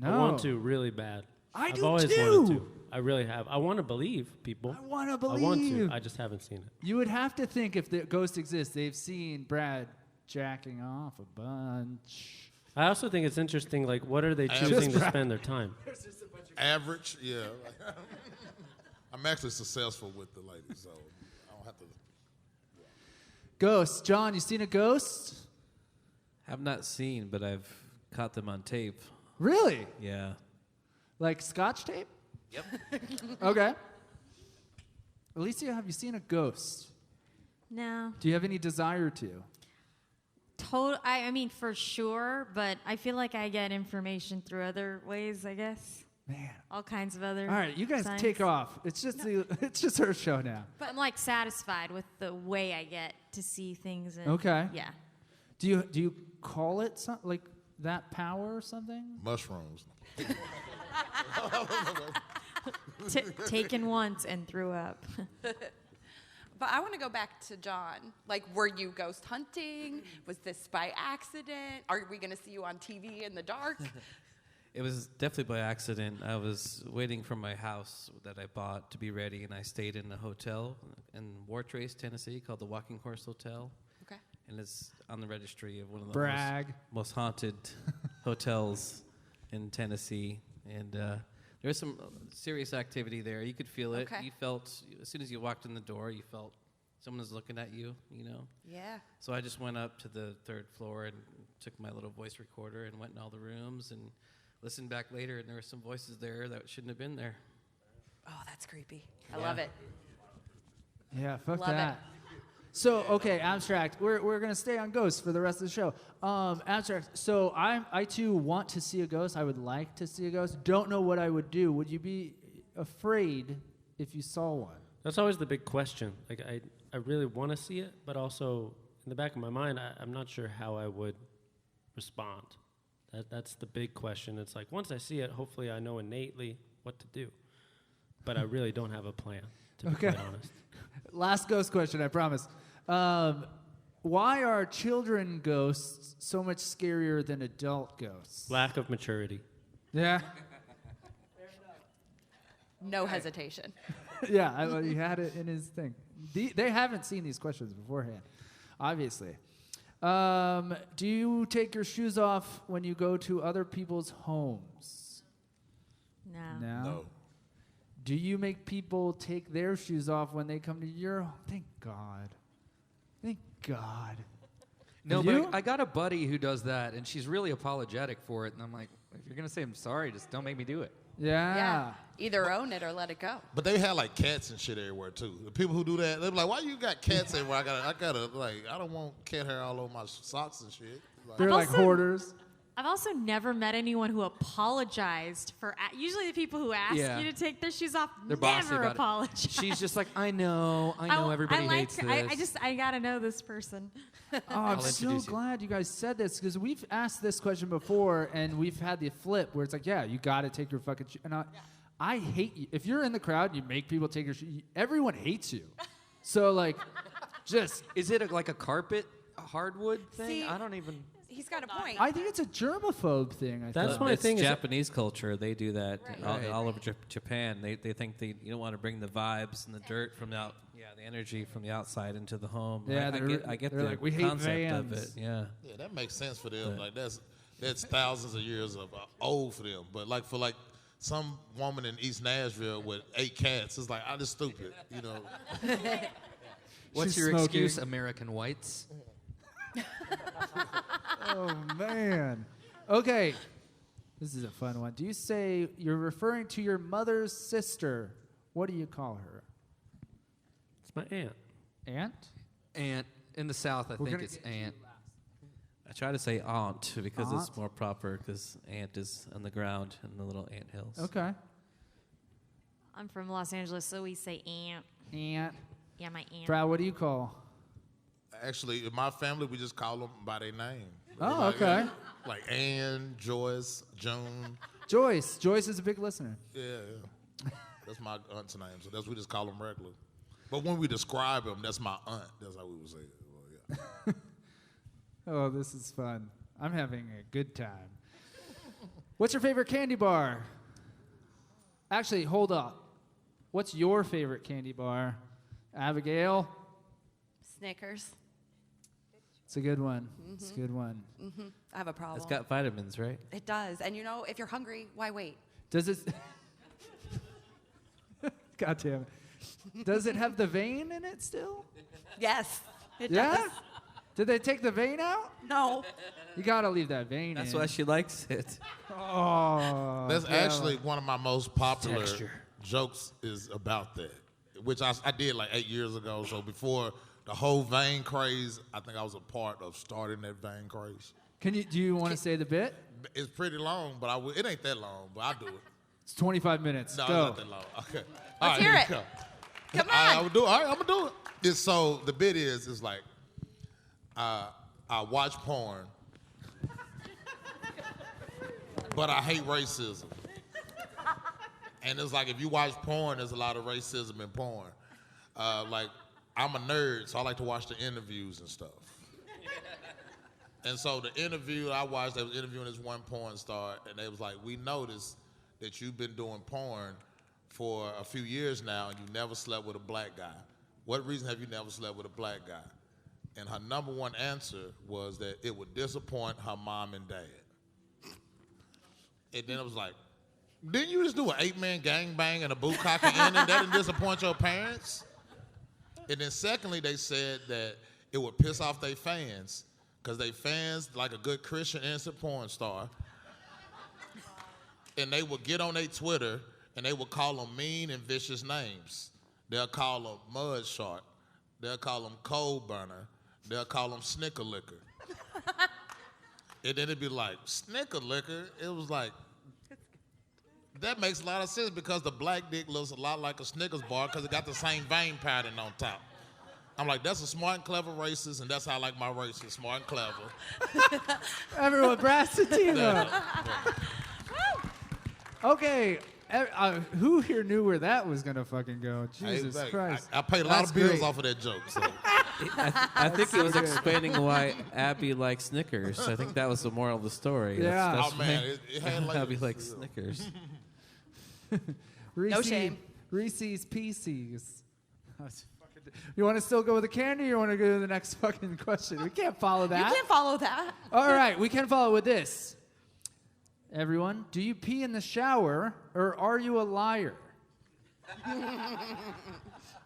No. I want to really bad. I've do always too. wanted to. I really have. I want to believe people. I want to I believe. want to. I just haven't seen it. You would have to think if the ghost exists, they've seen Brad jacking off a bunch. I also think it's interesting, like, what are they Just choosing to spend their time? Average, yeah. I'm actually successful with the ladies, so I don't have to. Ghosts. John, you seen a ghost? Have not seen, but I've caught them on tape. Really? Yeah. Like Scotch tape? Yep. Okay. Alicia, have you seen a ghost? No. Do you have any desire to? I mean, for sure, but I feel like I get information through other ways, I guess. Man. All kinds of other All right, you guys signs. take off. It's just it's just her show now. But I'm like satisfied with the way I get to see things. And, Okay. Yeah. Do you call it like that power or something? Mushrooms. Taken once and threw up. But I want to go back to John. Like, were you ghost hunting? Was this by accident? Are we going to see you on TV in the dark? It was definitely by accident. I was waiting for my house that I bought to be ready, and I stayed in a hotel in Wartrace, Tennessee, called the Walking Horse Hotel. Okay. And it's on the registry of one of the Brag. most haunted hotels in Tennessee. And there was some serious activity there. You could feel it. Okay. You felt, as soon as you walked in the door, you felt someone was looking at you, you know. Yeah. So I just went up to the third floor and took my little voice recorder and went in all the rooms and listened back later, and there were some voices there that shouldn't have been there. Oh, that's creepy. I love it. Yeah, fuck Love it. that. So, okay, Abstract. We're gonna stay on ghosts for the rest of the show. Abstract. So I too want to see a ghost. I would like to see a ghost. Don't know what I would do. Would you be afraid if you saw one? That's always the big question. Like, I really want to see it, but also in the back of my mind, I'm not sure how I would respond. That's the big question. It's like, once I see it, hopefully I know innately what to do. But I really don't have a plan, to be quite honest. Last ghost question, I promise. Why are children ghosts so much scarier than adult ghosts? Lack of maturity. Yeah? No hesitation. Yeah, he had it in his thing. They haven't seen these questions beforehand, obviously. Do you take your shoes off when you go to other people's homes? No. No. Do you make people take their shoes off when they come to your home? Thank God. Thank God. No, You? but I got a buddy who does that, and she's really apologetic for it. And I'm like, if you're going to say I'm sorry, just don't make me do it. Yeah. Yeah. Either own it or let it go. But they had like cats and shit everywhere too. The people who do that, they be like, "Why you got cats everywhere? I gotta like, I don't want cat hair all over my socks and shit." Like, They're like also- hoarders. I've also never met anyone who apologized for. Usually, the people who ask Yeah. you to take their shoes off They're bossy never about it. apologize. She's just like, I know everybody hates this. I gotta know this person. Oh, I'm I'll so introduce you. glad you guys said this because we've asked this question before and we've had the flip where it's like, yeah, you got to take your fucking shoe. And I hate you. If you're in the crowd and you make people take your shoe, everyone hates you. So, like, just. Is it like a carpet, a hardwood thing? See, I don't even. He's got a point. I think it's a germaphobe thing. That's thought. my It's thing. is- Japanese culture. They do that Right. all over Japan. They think you don't want to bring the vibes and the dirt from the energy from the outside into the home. Yeah, I get they're the like, we hate concept of it. vans. Yeah. Yeah, that makes sense for them. Like that's thousands of years of old for them. But like for like some woman in East Nashville with 8 cats, it's like, I'm just stupid, you know. What's She's your smoking. excuse, American whites? Oh, man. Okay. This is a fun one. Do you say you're referring to your mother's sister? What do you call her? It's my aunt. Aunt? Aunt. In the South, I We're think gonna it's get to aunt. I try to say aunt because Aunt? it's more proper because aunt is on the ground in the little ant hills. Okay. I'm from Los Angeles, so we say aunt. Aunt. Yeah, my aunt. Brad, what do you call? Actually, in my family, we just call them by their name. Oh, Like, okay. Like Ann, Joyce, June. Joyce. Joyce is a big listener. Yeah. That's my aunt's name. So we just call them regular. But when we describe them, that's my aunt. That's how we would say it. Well, yeah. Oh, this is fun. I'm having a good time. What's your favorite candy bar? Actually, hold up. What's your favorite candy bar? Abigail? Snickers. It's a good one. It's a good one. I have a problem. It's got vitamins, right? It does. And you know, if you're hungry, why wait? Does it... God damn it. Does it have the vein in it still? Yes, it Yeah? does. Did they take the vein out? No. You gotta leave that vein That's in. why she likes it. Oh. That's damn. actually one of my most popular Texture. jokes is about that, which I did like 8 years ago. So before the whole vein craze, I think I was a part of starting that vein craze. Do you want to say the bit? It's pretty long, but it ain't that long, but I'll do it. It's 25 minutes. No, Go. it's not that long. Okay. Let's hear here it. we go. Come All right, on. I'm gonna do it. All right, I'm gonna do it. So the bit is like, I watch porn, but I hate racism. And it's like if you watch porn, there's a lot of racism in porn. Like I'm a nerd, so I like to watch the interviews and stuff. And so the interview I watched, they was interviewing this one porn star, and they was like, we noticed that you've been doing porn for a few years now, and you never slept with a black guy. What reason have you never slept with a black guy? And her number one answer was that it would disappoint her mom and dad. And then it was like, didn't you just do an 8-man gangbang and a bukkake ending? That didn't disappoint your parents? And then secondly, they said that it would piss off their fans, because they fans, like a good Christian innocent porn star, and they would get on their Twitter and they would call them mean and vicious names. They'll call them mud shark. They'll call them coal burner. They'll call them snicker liquor. And then it'd be like, snicker liquor? It was like, that makes a lot of sense because the black dick looks a lot like a Snickers bar because it got the same vein pattern on top. I'm like, that's a smart and clever racist, and that's how I like my racist, smart and clever. Everyone, Brad Sativa. Okay. Who here knew where that was going to fucking go? Jesus Hey, Christ. I paid a lot of bills great. off of that joke. So. I think he was so good. explaining why Abby likes Snickers. I think that was the moral of the story. Yeah. That's Oh, man, why it had layers. Abby likes Snickers. Reese, shame. Reese's Pieces. You want to still go with the candy or you want to go to the next fucking question? We can't follow that. You can't follow that. All right, we can follow with this. Everyone, do you pee in the shower or are you a liar?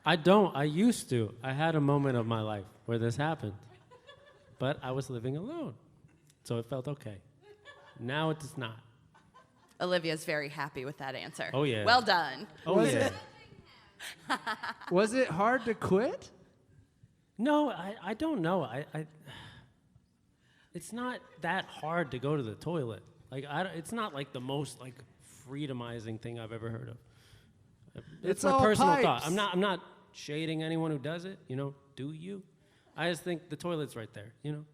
I don't. I used to. I had a moment of my life where this happened. But I was living alone. So it felt okay. Now it does not. Olivia's very happy with that answer. Oh, yeah. Well done. Oh, Was yeah. it? Was it hard to quit? No, I don't know. it's not that hard to go to the toilet. Like, it's not like the most like freedomizing thing I've ever heard of. It's my all personal pipes. thought. I'm not shading anyone who does it. You know, do you? I just think the toilet's right there. You know.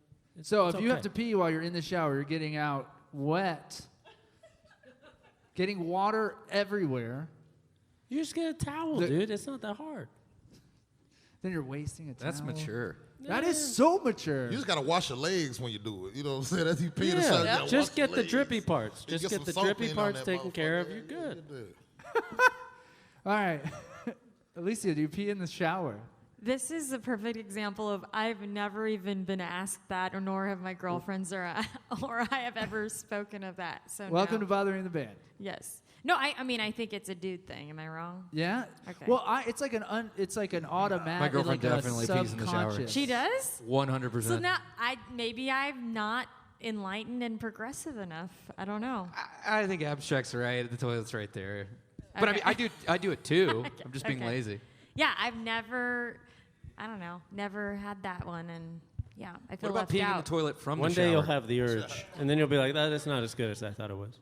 So It's if you have okay. to pee while you're in the shower, you're getting out wet, getting water everywhere. You just get a towel, dude. It's not that hard. Then you're wasting a towel. That's mature. That is so mature. You just gotta wash your legs when you do it. You know what I'm saying? As you pee in the Yeah, shower, you gotta just wash get your the legs. drippy parts. You Just get some the soap drippy in on parts that taken care of. motherfucker. You're good. All right. Alicia, do you pee in the shower? This is a perfect example of I've never even been asked that, or nor have my girlfriends or I have ever spoken of that. So Welcome no. to Bothering the Band. Yes. No, I mean, I think it's a dude thing. Am I wrong? Yeah. Okay. Well, it's like an automatic. My girlfriend like definitely a pees in the shower. subconscious. She does? 100%. So now, maybe I'm not enlightened and progressive enough. I don't know. I think abstract's right. The toilet's right there. But I Okay. mean, I do it too. I'm just being Okay. lazy. Yeah, I've never had that one, and yeah, I What feel about left peeing in out. the toilet from One the day shower? you'll have the urge, and then you'll be like, "That's not as good as I thought it was."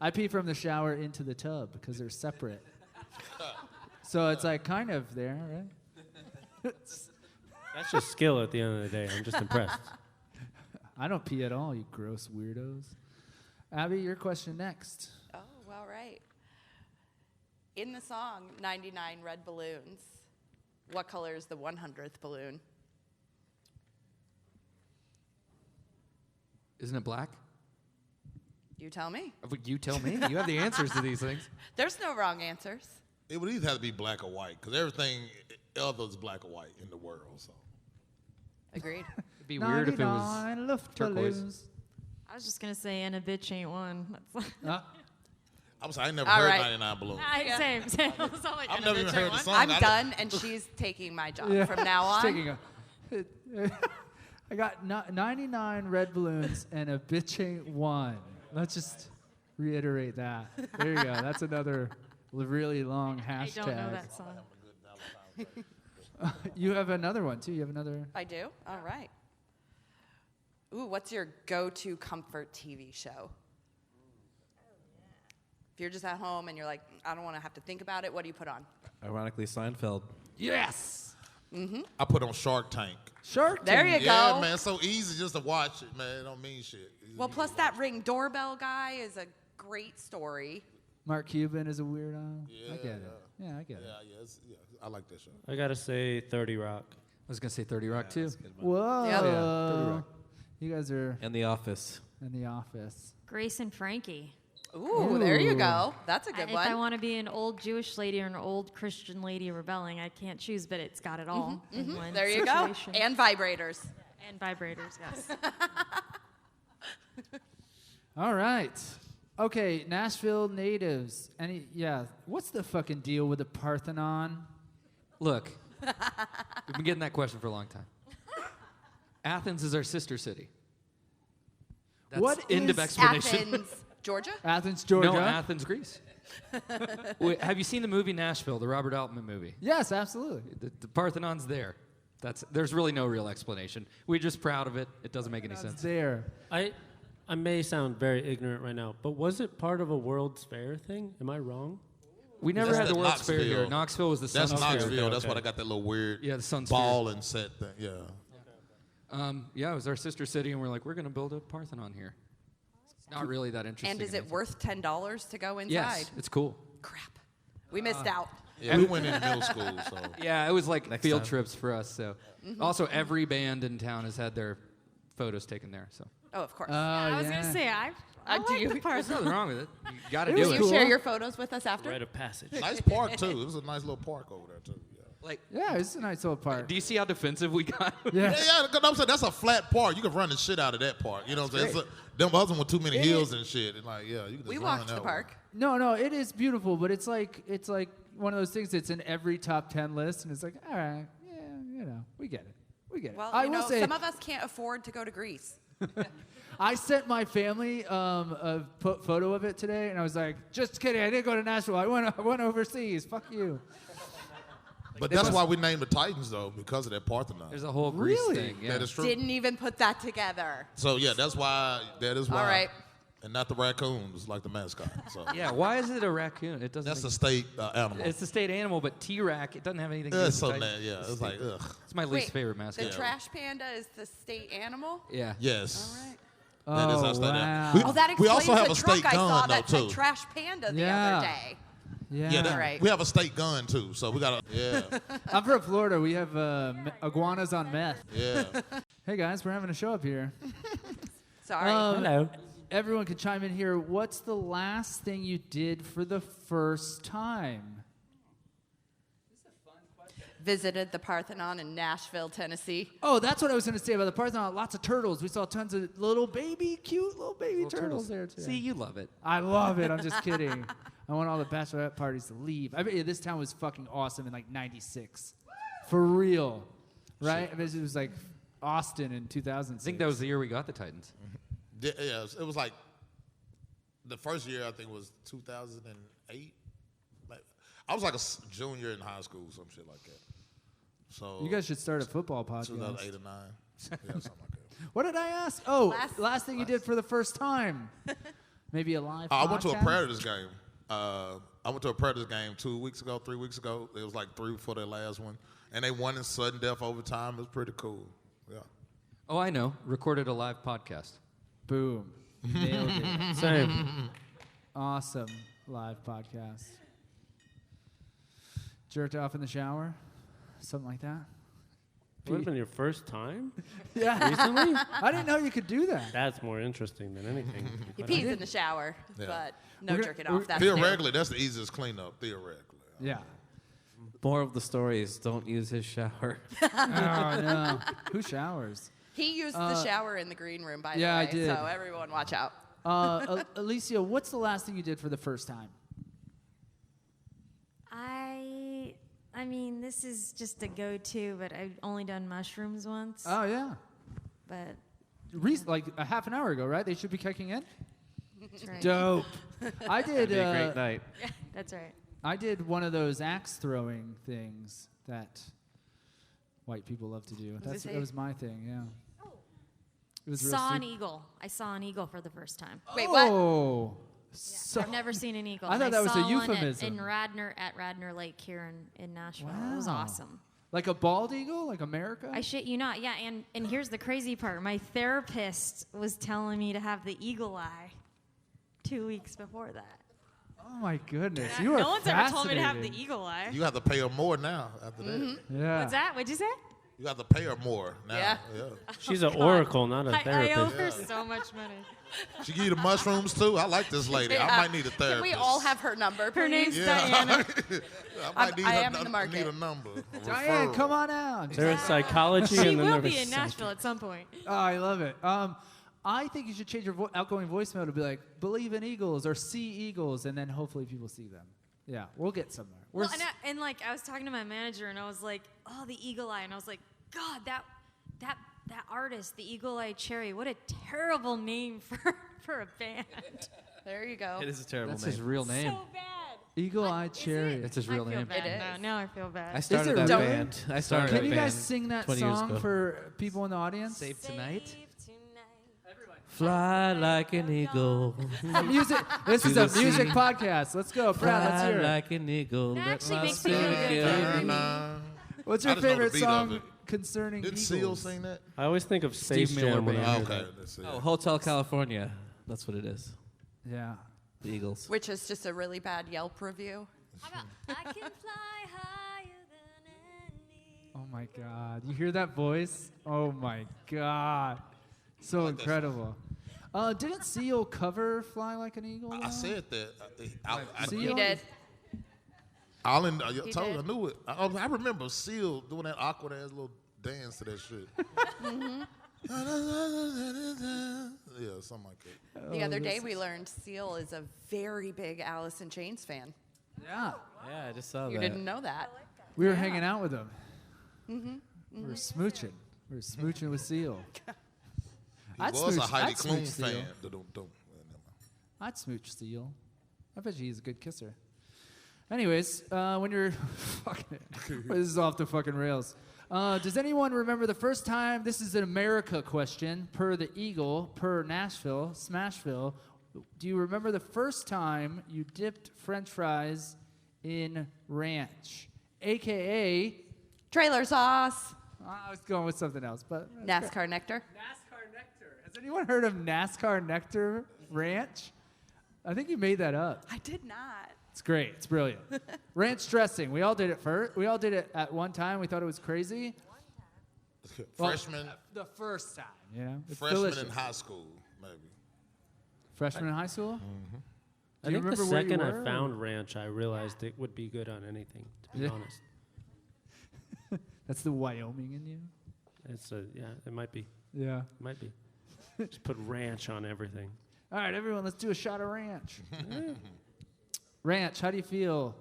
I pee from the shower into the tub because they're separate. So it's like kind of there, right? That's just skill at the end of the day. I'm just impressed. I don't pee at all, you gross weirdos. Abby, your question next. Oh, well, right. In the song 99 Red Balloons, what color is the 100th balloon? Isn't it black? You tell me. You tell me. You have the answers to these things. There's no wrong answers. It would either have to be black or white, because everything other is black or white in the world. So Agreed. It'd be weird if it was 99 Luft turquoise. balloons. I was just gonna say, and a bitch ain't one. That's I'm sorry, I never All heard right. 99 balloons. same. It's not like I've and a never even bitch heard ain't the one. song. I'm I- done, and she's taking my job Yeah, from now she's on. taking I got 99 red balloons and a bitch ain't one. Let's just reiterate that. There you go. That's another really long I hashtag. don't know that song. You have another one too. You have another. I do? All right. Ooh, what's your go-to comfort TV show? If you're just at home and you're like, I don't want to have to think about it, what do you put on? Ironically, Seinfeld. Yes. I put on Shark Tank. Shark There Tank. you Yeah, go. man, it's so easy just to watch it, man. It don't mean shit. Well, plus that Ring doorbell guy is a great story. Mark Cuban is a weirdo. Yeah, I get it. Yeah, I get it. Yeah, I like that show. I gotta say 30 Rock. I was gonna say 30 Rock too. Whoa. Yeah. Yeah, 30 Rock. You guys are And The Office. in the office. Grace and Frankie. Ooh, there you Ooh. go. That's a good If I one. want to be an old Jewish lady or an old Christian lady rebelling, I can't choose, but it's got it all in one There you situation. go. And vibrators. And vibrators, yes. All right. Okay, Nashville natives. What's the fucking deal with the Parthenon? Look, we've been getting that question for a long time. Athens is our sister city. That's What end of is explanation. Athens, Georgia? Athens, Georgia. No, Athens, Greece. Wait, have you seen the movie Nashville, the Robert Altman movie? Yes, absolutely. The Parthenon's there. There's really no real explanation. We're just proud of it. It doesn't make any It's sense. there. I may sound very ignorant right now, but was it part of a World's Fair thing? Am I wrong? We never That's had the the World's Fair here. Knoxville. Knoxville was the That's Sun Sphere. Knoxville. That's okay. why I got that little weird Yeah, the Sun ball and set thing. Yeah. Yeah, it was our sister city, and we're like, we're going to build a Parthenon here. It's not really that interesting. And is it worth $10 to go inside? Yes, it's cool. Crap. We missed out. Yeah, we went into middle school, so. Yeah, it was like Next field time. trips for us. So, also every band in town has had their photos taken there. So, Oh, of course. I was going to say, I do like you- the there's Parthenon. nothing wrong with it. You got to It do was it. Will you share cool. your photos with us after? Rite of passage. Nice park, too. It was a nice little park over there, too. Yeah. Like, Yeah, it's a nice little park. do you see how defensive we got? Yeah. Yeah, I'm saying that's a flat park. You can run the shit out of that park. You know what I'm saying? Them others with too many hills and shit. And like, yeah, you can just We run walked that the one. park. No, it is beautiful, but it's like one of those things that's in every top 10 list, and it's like, all right, yeah, we get it. Well, I you will know, say, some of us can't afford to go to Greece. I sent my family a photo of it today, and I was like, just kidding, I didn't go to Nashville. I went overseas. Fuck you. But that's why we named the Titans, though, because of that Parthenon. There's a whole Greece Really? thing. Yeah. That is true. Didn't even put that together. So, yeah, that is why. All right. And not the raccoons like the mascot. So Yeah, why is it a raccoon? It doesn't. that's make- the state animal. It's the state animal, but T-Rac, it doesn't have anything to do with It's so the nasty. Yeah, it's like, ugh. It's my least favorite mascot. The trash panda is the state animal? Yeah. Yes. All right. That is Oh, our state wow. animal. Oh, that we explains also have the a truck state I saw gun, though, that said too. trash panda the Yeah. other day. Yeah. Yeah, Right. we have a state gun, too. So we got to, yeah, I'm from Florida. We have iguanas on meth. yeah. Hey, guys, we're having a show up here. Sorry. Hello. Everyone can chime in here. What's the last thing you did for the first time? Visited the Parthenon in Nashville, Tennessee. Oh, that's what I was going to say about the Parthenon. Lots of turtles. We saw tons of cute little baby turtles there, too. See, you love it. I love it. I'm just kidding. I want all the bachelorette parties to leave. I mean, this town was fucking awesome in like '96. For real. Right? I mean, it was like Austin in 2006. I think that was the year we got the Titans. Yeah, it was like the first year, I think, was 2008. I was like a junior in high school, some shit like that. So You guys should start a football podcast. 2008 or 9. Yeah, something like that. What did I ask? Oh, Last- last thing you did for the first time. Maybe a live I went to a podcast? Predators game. I went to a Predators game 3 weeks ago. It was like 3 before their last one. And they won in sudden death overtime. It was pretty cool. Yeah. Oh, I know. Recorded a live podcast. Boom. Nailed it. Same. Awesome live podcast. Jerked off in the shower? Something like that? Would have been your first time? Yeah. Recently? I didn't know you could do that. That's more interesting than anything. He pees in the shower, Yeah. but no We're- jerking we're- off. That's new. Theoretically, that's the easiest cleanup. Theoretically. Yeah. More of the story is don't use his shower. Oh, no. Who showers? He used the shower in the green room, by yeah, the I way. did. So everyone watch out. Alicia, what's the last thing you did for the first time? I mean, this is just a go-to, but I've only done mushrooms once. Oh, yeah. But Like a half an hour ago, right? They should be kicking in? that's right. Dope. I did. Be a great night. That's right. I did one of those axe throwing things that white people love to do. That was my thing. Yeah. It was real Saw an stupid. eagle. I saw an eagle for the first time. Wait, what? Oh. So, I've never seen an eagle. I thought that was a saw one euphemism. in Radnor Lake here in Nashville. It was Wow. awesome. like a bald eagle, like America? I shit you not. Yeah, and here's the crazy part. My therapist was telling me to have the eagle eye 2 weeks before that. Oh my goodness, you are No one's ever told me to have the fascinating. eagle eye. You have to pay her more now after that. Yeah. What's that? What'd you say? You have to pay her more now. Yeah. She's an oracle, not a I therapist. owe her so much money. She give you the mushrooms too. I like this lady. I might need a therapist. Can we all have her number, please? Her name's Yeah. Diana. I am in the market. Need a number. a Diane, referral. come on out. There is psychology She and then will there be is in Nashville at some point. Oh, I love it. I think you should change your outgoing voicemail to be like, believe in eagles or see eagles, and then hopefully people see them. Yeah, we'll get somewhere. We're Well, and like I was talking to my manager, and I was like, "Oh, the Eagle Eye," and I was like, "God, that artist, the Eagle Eye Cherry, what a terrible name for a band. There you go. It is a terrible That's name. his real name. So bad." Eagle Eye Is Cherry. it? That's his real I feel name. bad It now. is. Now I feel bad. I started it that really? band. I started Can that you guys band sing that 20 years song ago. for people in the audience? Save tonight. Save tonight. Fly like an eagle. Music. This is To a the music sea. podcast. Let's go, Brad. Let's Fly hear it. like an eagle. That Let actually my makes me feel spirit good. carry me. Nah. What's I your just know the favorite beat of song it. concerning Didn't eagles? Seal sing that? I always think of Space Steve Miller Jam when I Band. hear Okay, that. that's it. Oh, Hotel California. That's what it is. Yeah. The Eagles. Which is just a really bad Yelp review. How about I can fly higher than any. Oh my God. You hear that voice? Oh my God. So like that incredible. Didn't Seal cover Fly Like an Eagle? I though? said that. See He you? did. I He told you, I did. knew it. I remember Seal doing that awkward ass little dance to that shit. Yeah, something like that. The other day we learned Seal is a very big Alice in Chains fan. Yeah. Yeah, I just saw You that. didn't know that. We were hanging out with him. We were smooching. We were smooching with Seal. He was a Heidi I'd smooch Klum Seal. fan. I'd smooch Seal. I bet you he's a good kisser. Anyways, when you're fucking, this is off the fucking rails. Does anyone remember the first time? This is an America question, per the Eagle, per Nashville, Smashville. Do you remember the first time you dipped French fries in ranch, aka? Trailer sauce. I was going with something else, but NASCAR nectar. NASCAR nectar. Has anyone heard of NASCAR nectar ranch? I think you made that up. I did not. It's great. It's brilliant. Ranch dressing. We all did it first. We all did it at one time. We thought it was crazy. Freshman. The first time, you know. It's Freshman delicious. in high school, maybe. Freshman in high school? Mm-hmm. I think the remember where you second I were? found ranch, I realized it would be good on anything, to be Yeah. honest. That's the Wyoming in you? Yeah, it might be. Yeah. It might be. Just put ranch on everything. All right, everyone, let's do a shot of ranch. Ranch, how do you feel?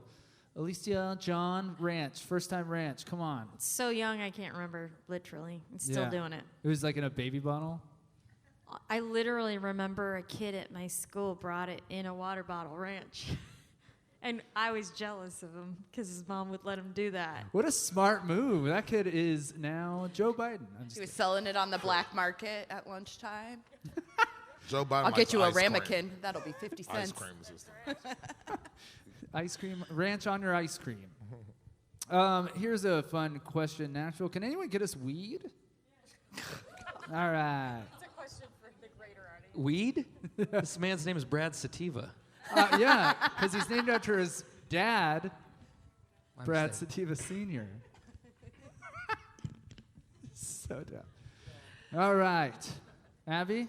Alicia, John, ranch, first time ranch, come on. So young, I can't remember, literally. I'm still Yeah. doing it. It was like in a baby bottle? I literally remember a kid at my school brought it in a water bottle ranch. And I was jealous of him because his mom would let him do that. What a smart move. That kid is now Joe Biden. I'm just He was kidding. selling it on the black market at lunchtime. Joe Biden I'll likes get you a ice cream. ramekin. That'll be 50 Ice cents. cream assistant. Ice cream, ranch on your ice cream. Here's a fun question, Nashville. Can anyone get us weed? All right. Weed? This man's name is Brad Sativa. Yeah, because he's named after his dad, My Brad mistake. Sativa Sr. So dumb. All right. Abby,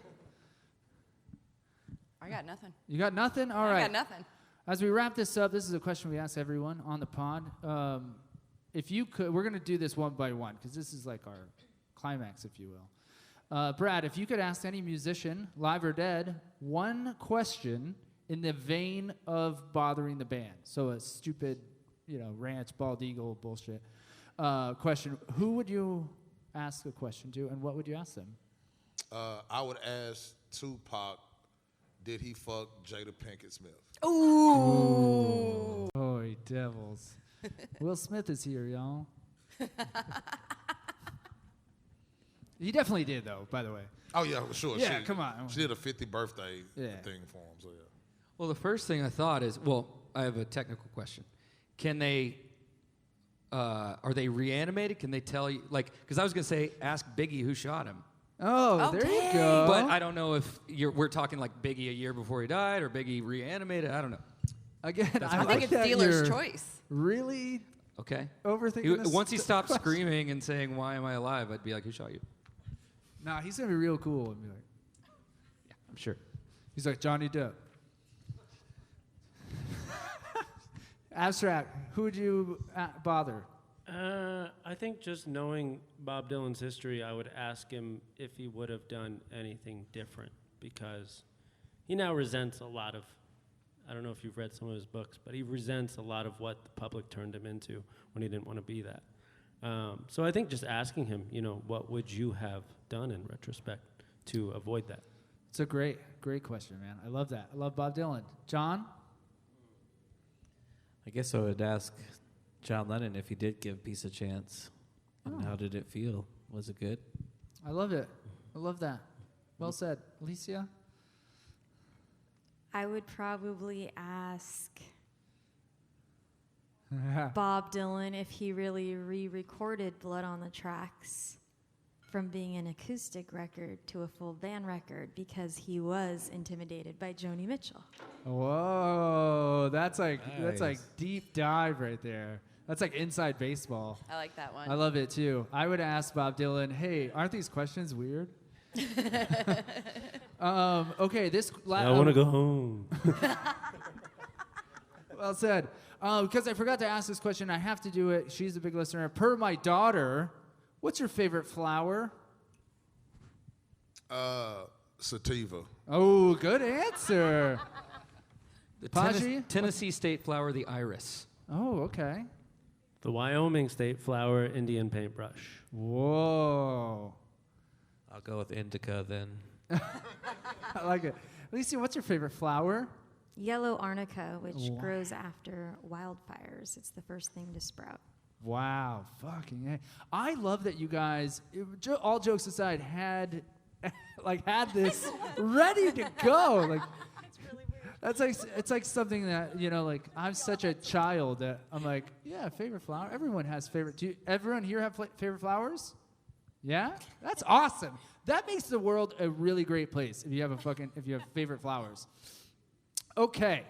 I got nothing. you got nothing? All I right. got nothing. As we wrap this up, this is a question we ask everyone on the pod. If you could, we're going to do this one by one because this is like our climax, if you will. Brad, if you could ask any musician, live or dead, one question in the vein of bothering the band. So a stupid, ranch, bald eagle bullshit question. Who would you ask a question to, and what would you ask them? I would ask Tupac, did he fuck Jada Pinkett Smith? Ooh. Boy, devils. Will Smith is here, y'all. He definitely did, though, by the way. Oh, yeah, for sure. Yeah, come on. She did a 50th birthday Yeah. thing for him, so yeah. Well, the first thing I thought is, I have a technical question. Can they, are they reanimated? Can they tell you, because I was going to say, ask Biggie who shot him. Oh, there you go. But I don't know if we're talking like Biggie a year before he died or Biggie reanimated. I don't know. Again, I like think it's that dealer's you're choice. Really Okay. overthinking this Once he stopped question. screaming and saying, "Why am I alive?" I'd be like, "Who shot you?" Nah, he's gonna be real cool and be like, I'm sure. he's like Johnny Depp. Abstract, who would you bother? I think just knowing Bob Dylan's history, I would ask him if he would have done anything different because he now resents a lot of, I don't know if you've read some of his books, but he resents a lot of what the public turned him into when he didn't want to be that. So I think just asking him, what would you have done in retrospect to avoid that? It's a great question, man. I love that. I love Bob Dylan. John? I guess I would ask John Lennon if he did give Peace a chance. And how did it feel? Was it good? I love it. I love that. Well said. Alicia? I would probably ask Bob Dylan if he really re-recorded Blood on the Tracks from being an acoustic record to a full band record because he was intimidated by Joni Mitchell. Whoa, that's like Nice. deep dive right there. That's like inside baseball. I like that one. I love it too. I would ask Bob Dylan, hey, aren't these questions weird? Okay, this I want to go home. Well said. Because I forgot to ask this question, I have to do it. She's a big listener. Per my daughter, what's your favorite flower? Sativa. Oh, good answer. The Paji? Tennessee state flower, the iris. Oh, okay. The Wyoming state flower, Indian paintbrush. Whoa. I'll go with indica then. I like it. Alicia, what's your favorite flower? yellow arnica, which Wow. grows after wildfires. It's the first thing to sprout. Wow, fucking A. I love that you guys, all jokes aside, had this ready to go. Like, that's like, it's like something that, like, I'm such a child that I'm like, yeah, favorite flower. Everyone has favorite. Do everyone here have favorite flowers? Yeah? That's awesome. That makes the world a really great place if you have favorite flowers. Okay.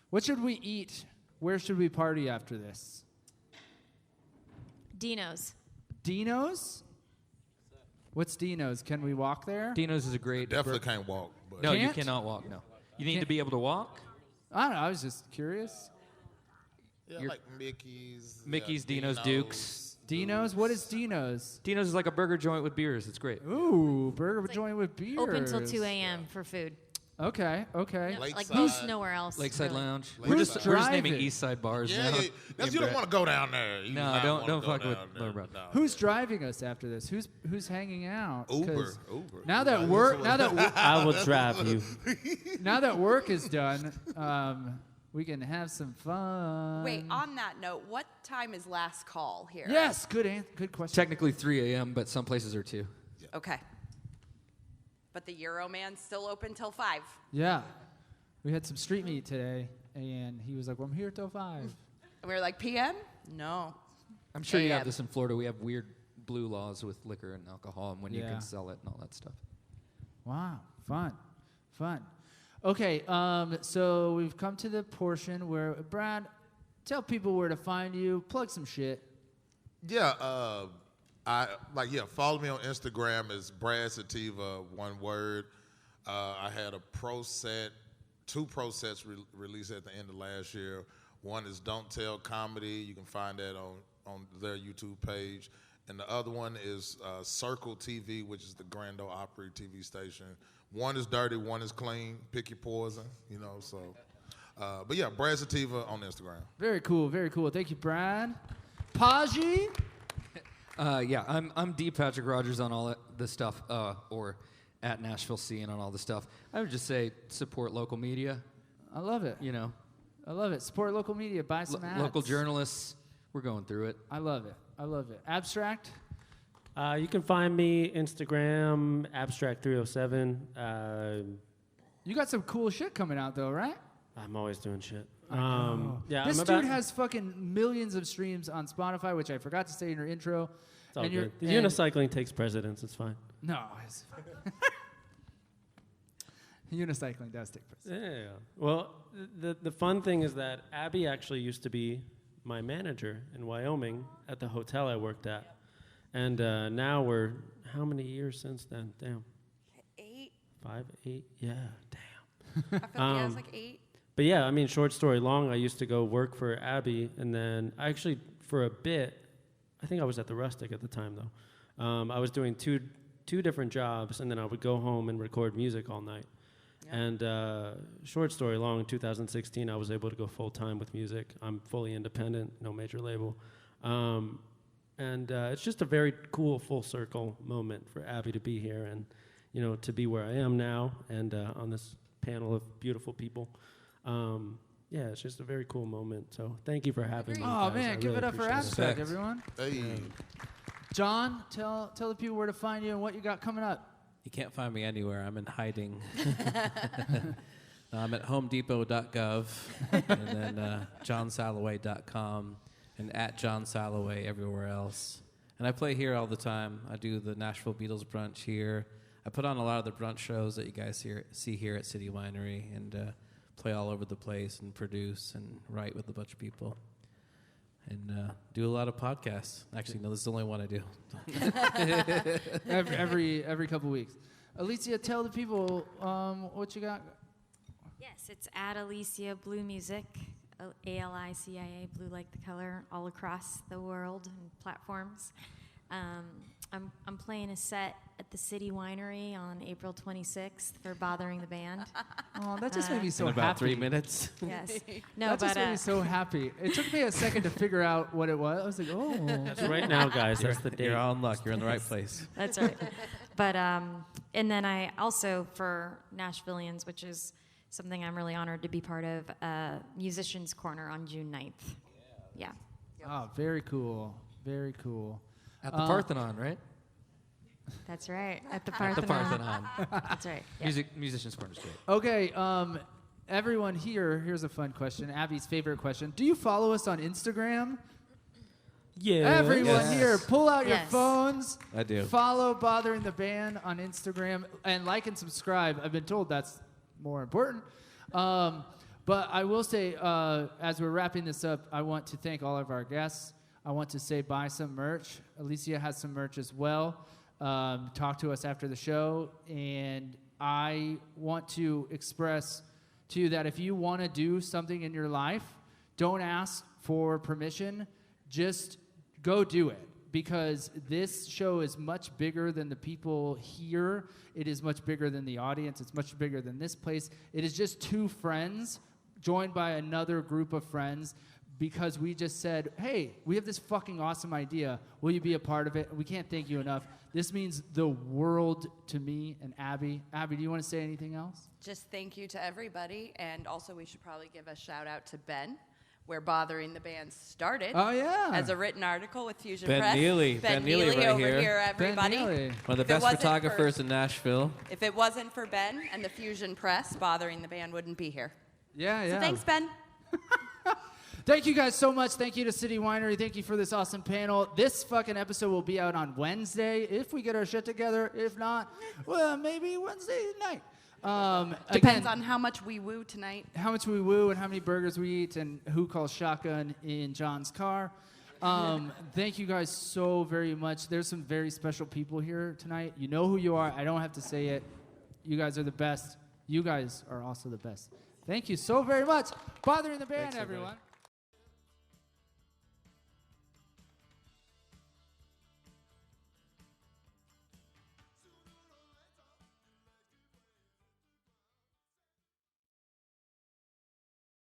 What should we eat? Where should we party after this? Dino's. Dino's? What's Dino's? Can we walk there? Dino's is a great. Definitely can't walk. But No, you Can't? cannot walk. No, you need to Can't- be able to walk. I don't know. I was just curious. Yeah, You're- like Mickey's. Mickey's, Dino's, Duke's. Dino's? What is Dino's? Dino's is like a burger joint with beers. It's great. Ooh, burger joint with beers. Open till 2 a.m. for food. Okay. Like Lakeside. most nowhere else. Lakeside really. Lounge. Who's We're just naming driving? East Side bars Yeah, now. yeah. That's, you don't want to go down there. You No, not don't- wanna don't go fuck with down Little there. Brother. No. Who's driving us after this? Who's hanging out? 'Cause Uber? Now that work I will drive you. now that work is done, we can have some fun. Wait, on that note, what time is last call here? Yes, good question. Technically 3 a.m., but some places are 2. Okay. But the Euro Man's still open till 5. Yeah, we had some street meat today, and he was like, "Well, I'm here till 5." And we were like, PM? No. I'm sure you have AM. this in Florida. We have weird blue laws with liquor and alcohol and when you Yeah. can sell it and all that stuff. Wow, fun. Okay, so we've come to the portion where Brad, tell people where to find you. Plug some shit. Yeah, follow me on Instagram. It's Brad Sativa, one word. I had a two pro sets released at the end of last year. One is Don't Tell Comedy. You can find that on their YouTube page. And the other one is Circle TV, which is the Grand Ole Opry TV station. One is dirty, one is clean. Pick your poison, But yeah, Brad Sativa on Instagram. Very cool. Thank you, Brad. Paji? Yeah, I'm D. Patrick Rodgers on all the stuff, or at Nashville Scene on all the stuff. I would just say support local media. I love it. I love it. Support local media. Buy some ads. Local journalists. We're going through it. I love it. Abstract? You can find me Instagram, Abstract307. You got some cool shit coming out, though, right? I'm always doing shit. Yeah, this dude has fucking millions of streams on Spotify, which I forgot to say in your intro. It's all good. The unicycling takes precedence. It's fine. No. Unicycling does take precedence. Yeah. Well, the fun thing is that Abby actually used to be my manager in Wyoming at the hotel I worked at. And now we're, how many years since then? Damn. 8. 5, 8? Yeah, damn. I feel like it was like 8. But yeah, I mean, short story long, I used to go work for Abby, and then actually for a bit, I think I was at the Rustic at the time though. I was doing two different jobs, and then I would go home and record music all night. Yeah. And short story long, in 2016, I was able to go full time with music. I'm fully independent, no major label. And it's just a very cool full circle moment for Abby to be here and, to be where I am now and on this panel of beautiful people. Yeah, it's just a very cool moment. So thank you for having me. Oh, guys. man, I give really it up for appreciate Abstract, everyone. Hey. John, tell the people where to find you and what you got coming up. You can't find me anywhere. I'm in hiding. I'm at homedepot.gov and then johnsalaway.com and at John Salaway everywhere else. And I play here all the time. I do the Nashville Beatles brunch here. I put on a lot of the brunch shows that you guys see here at City Winery and play all over the place and produce and write with a bunch of people. And do a lot of podcasts. Actually, no, this is the only one I do. every couple weeks. Alicia, tell the people what you got. Yes, it's at Alicia Blue Music, ALICIA, blue like the color, all across the world and platforms. I'm playing a set at the City Winery on April 26th for Bothering the Band. Oh, that just made me so in about happy. 3 minutes. Yes. No, That but just made me so happy. It took me a second to figure out what it was. I was like, oh. So right now, guys, that's the date. You're all in luck. You're in the right place. that's right. But and then I also for Nashvillians, which is something I'm really honored to be part of, Musicians Corner on June 9th. Yeah. Oh, very cool. Very cool. At the Parthenon, right? That's right. At the At the Parthenon. Parthenon. That's right. Yeah. Musicians Corner is great. Okay, everyone here, here's a fun question. Abby's favorite question. Do you follow us on Instagram? Yeah. Everyone Yes. here, pull out your Yes. phones. I do. Follow Bothering the Band on Instagram and like and subscribe. I've been told that's more important. But I will say, as we're wrapping this up, I want to thank all of our guests. I want to say buy some merch. Alicia has some merch as well. Talk to us after the show. And I want to express to you that if you want to do something in your life, don't ask for permission. Just go do it. Because this show is much bigger than the people here. It is much bigger than the audience. It's much bigger than this place. It is just two friends joined by another group of friends because we just said, hey, we have this fucking awesome idea. Will you be a part of it? We can't thank you enough. This means the world to me and Abby. Abby, do you want to say anything else? Just thank you to everybody. And also, we should probably give a shout out to Ben, where Bothering the Band started. Oh, yeah. As a written article with Fusion Ben Press. Neely. Ben Ben Neely Neely right over here. here, everybody. Ben Neely. One of the If it best wasn't photographers for- in Nashville. If it wasn't for Ben and the Fusion Press, Bothering the Band wouldn't be here. Yeah, yeah. So thanks, Ben. Thank you guys so much. Thank you to City Winery. Thank you for this awesome panel. This fucking episode will be out on Wednesday if we get our shit together. If not, well, maybe Wednesday night. Depends Again, on how much we woo tonight. how much we woo and how many burgers we eat and who calls shotgun in John's car. Thank you guys so very much. There's some very special people here tonight. You know who you are. I don't have to say it. You guys are the best. You guys are also the best. Thank you so very much. Bothering the Band, Thanks, everybody. everyone.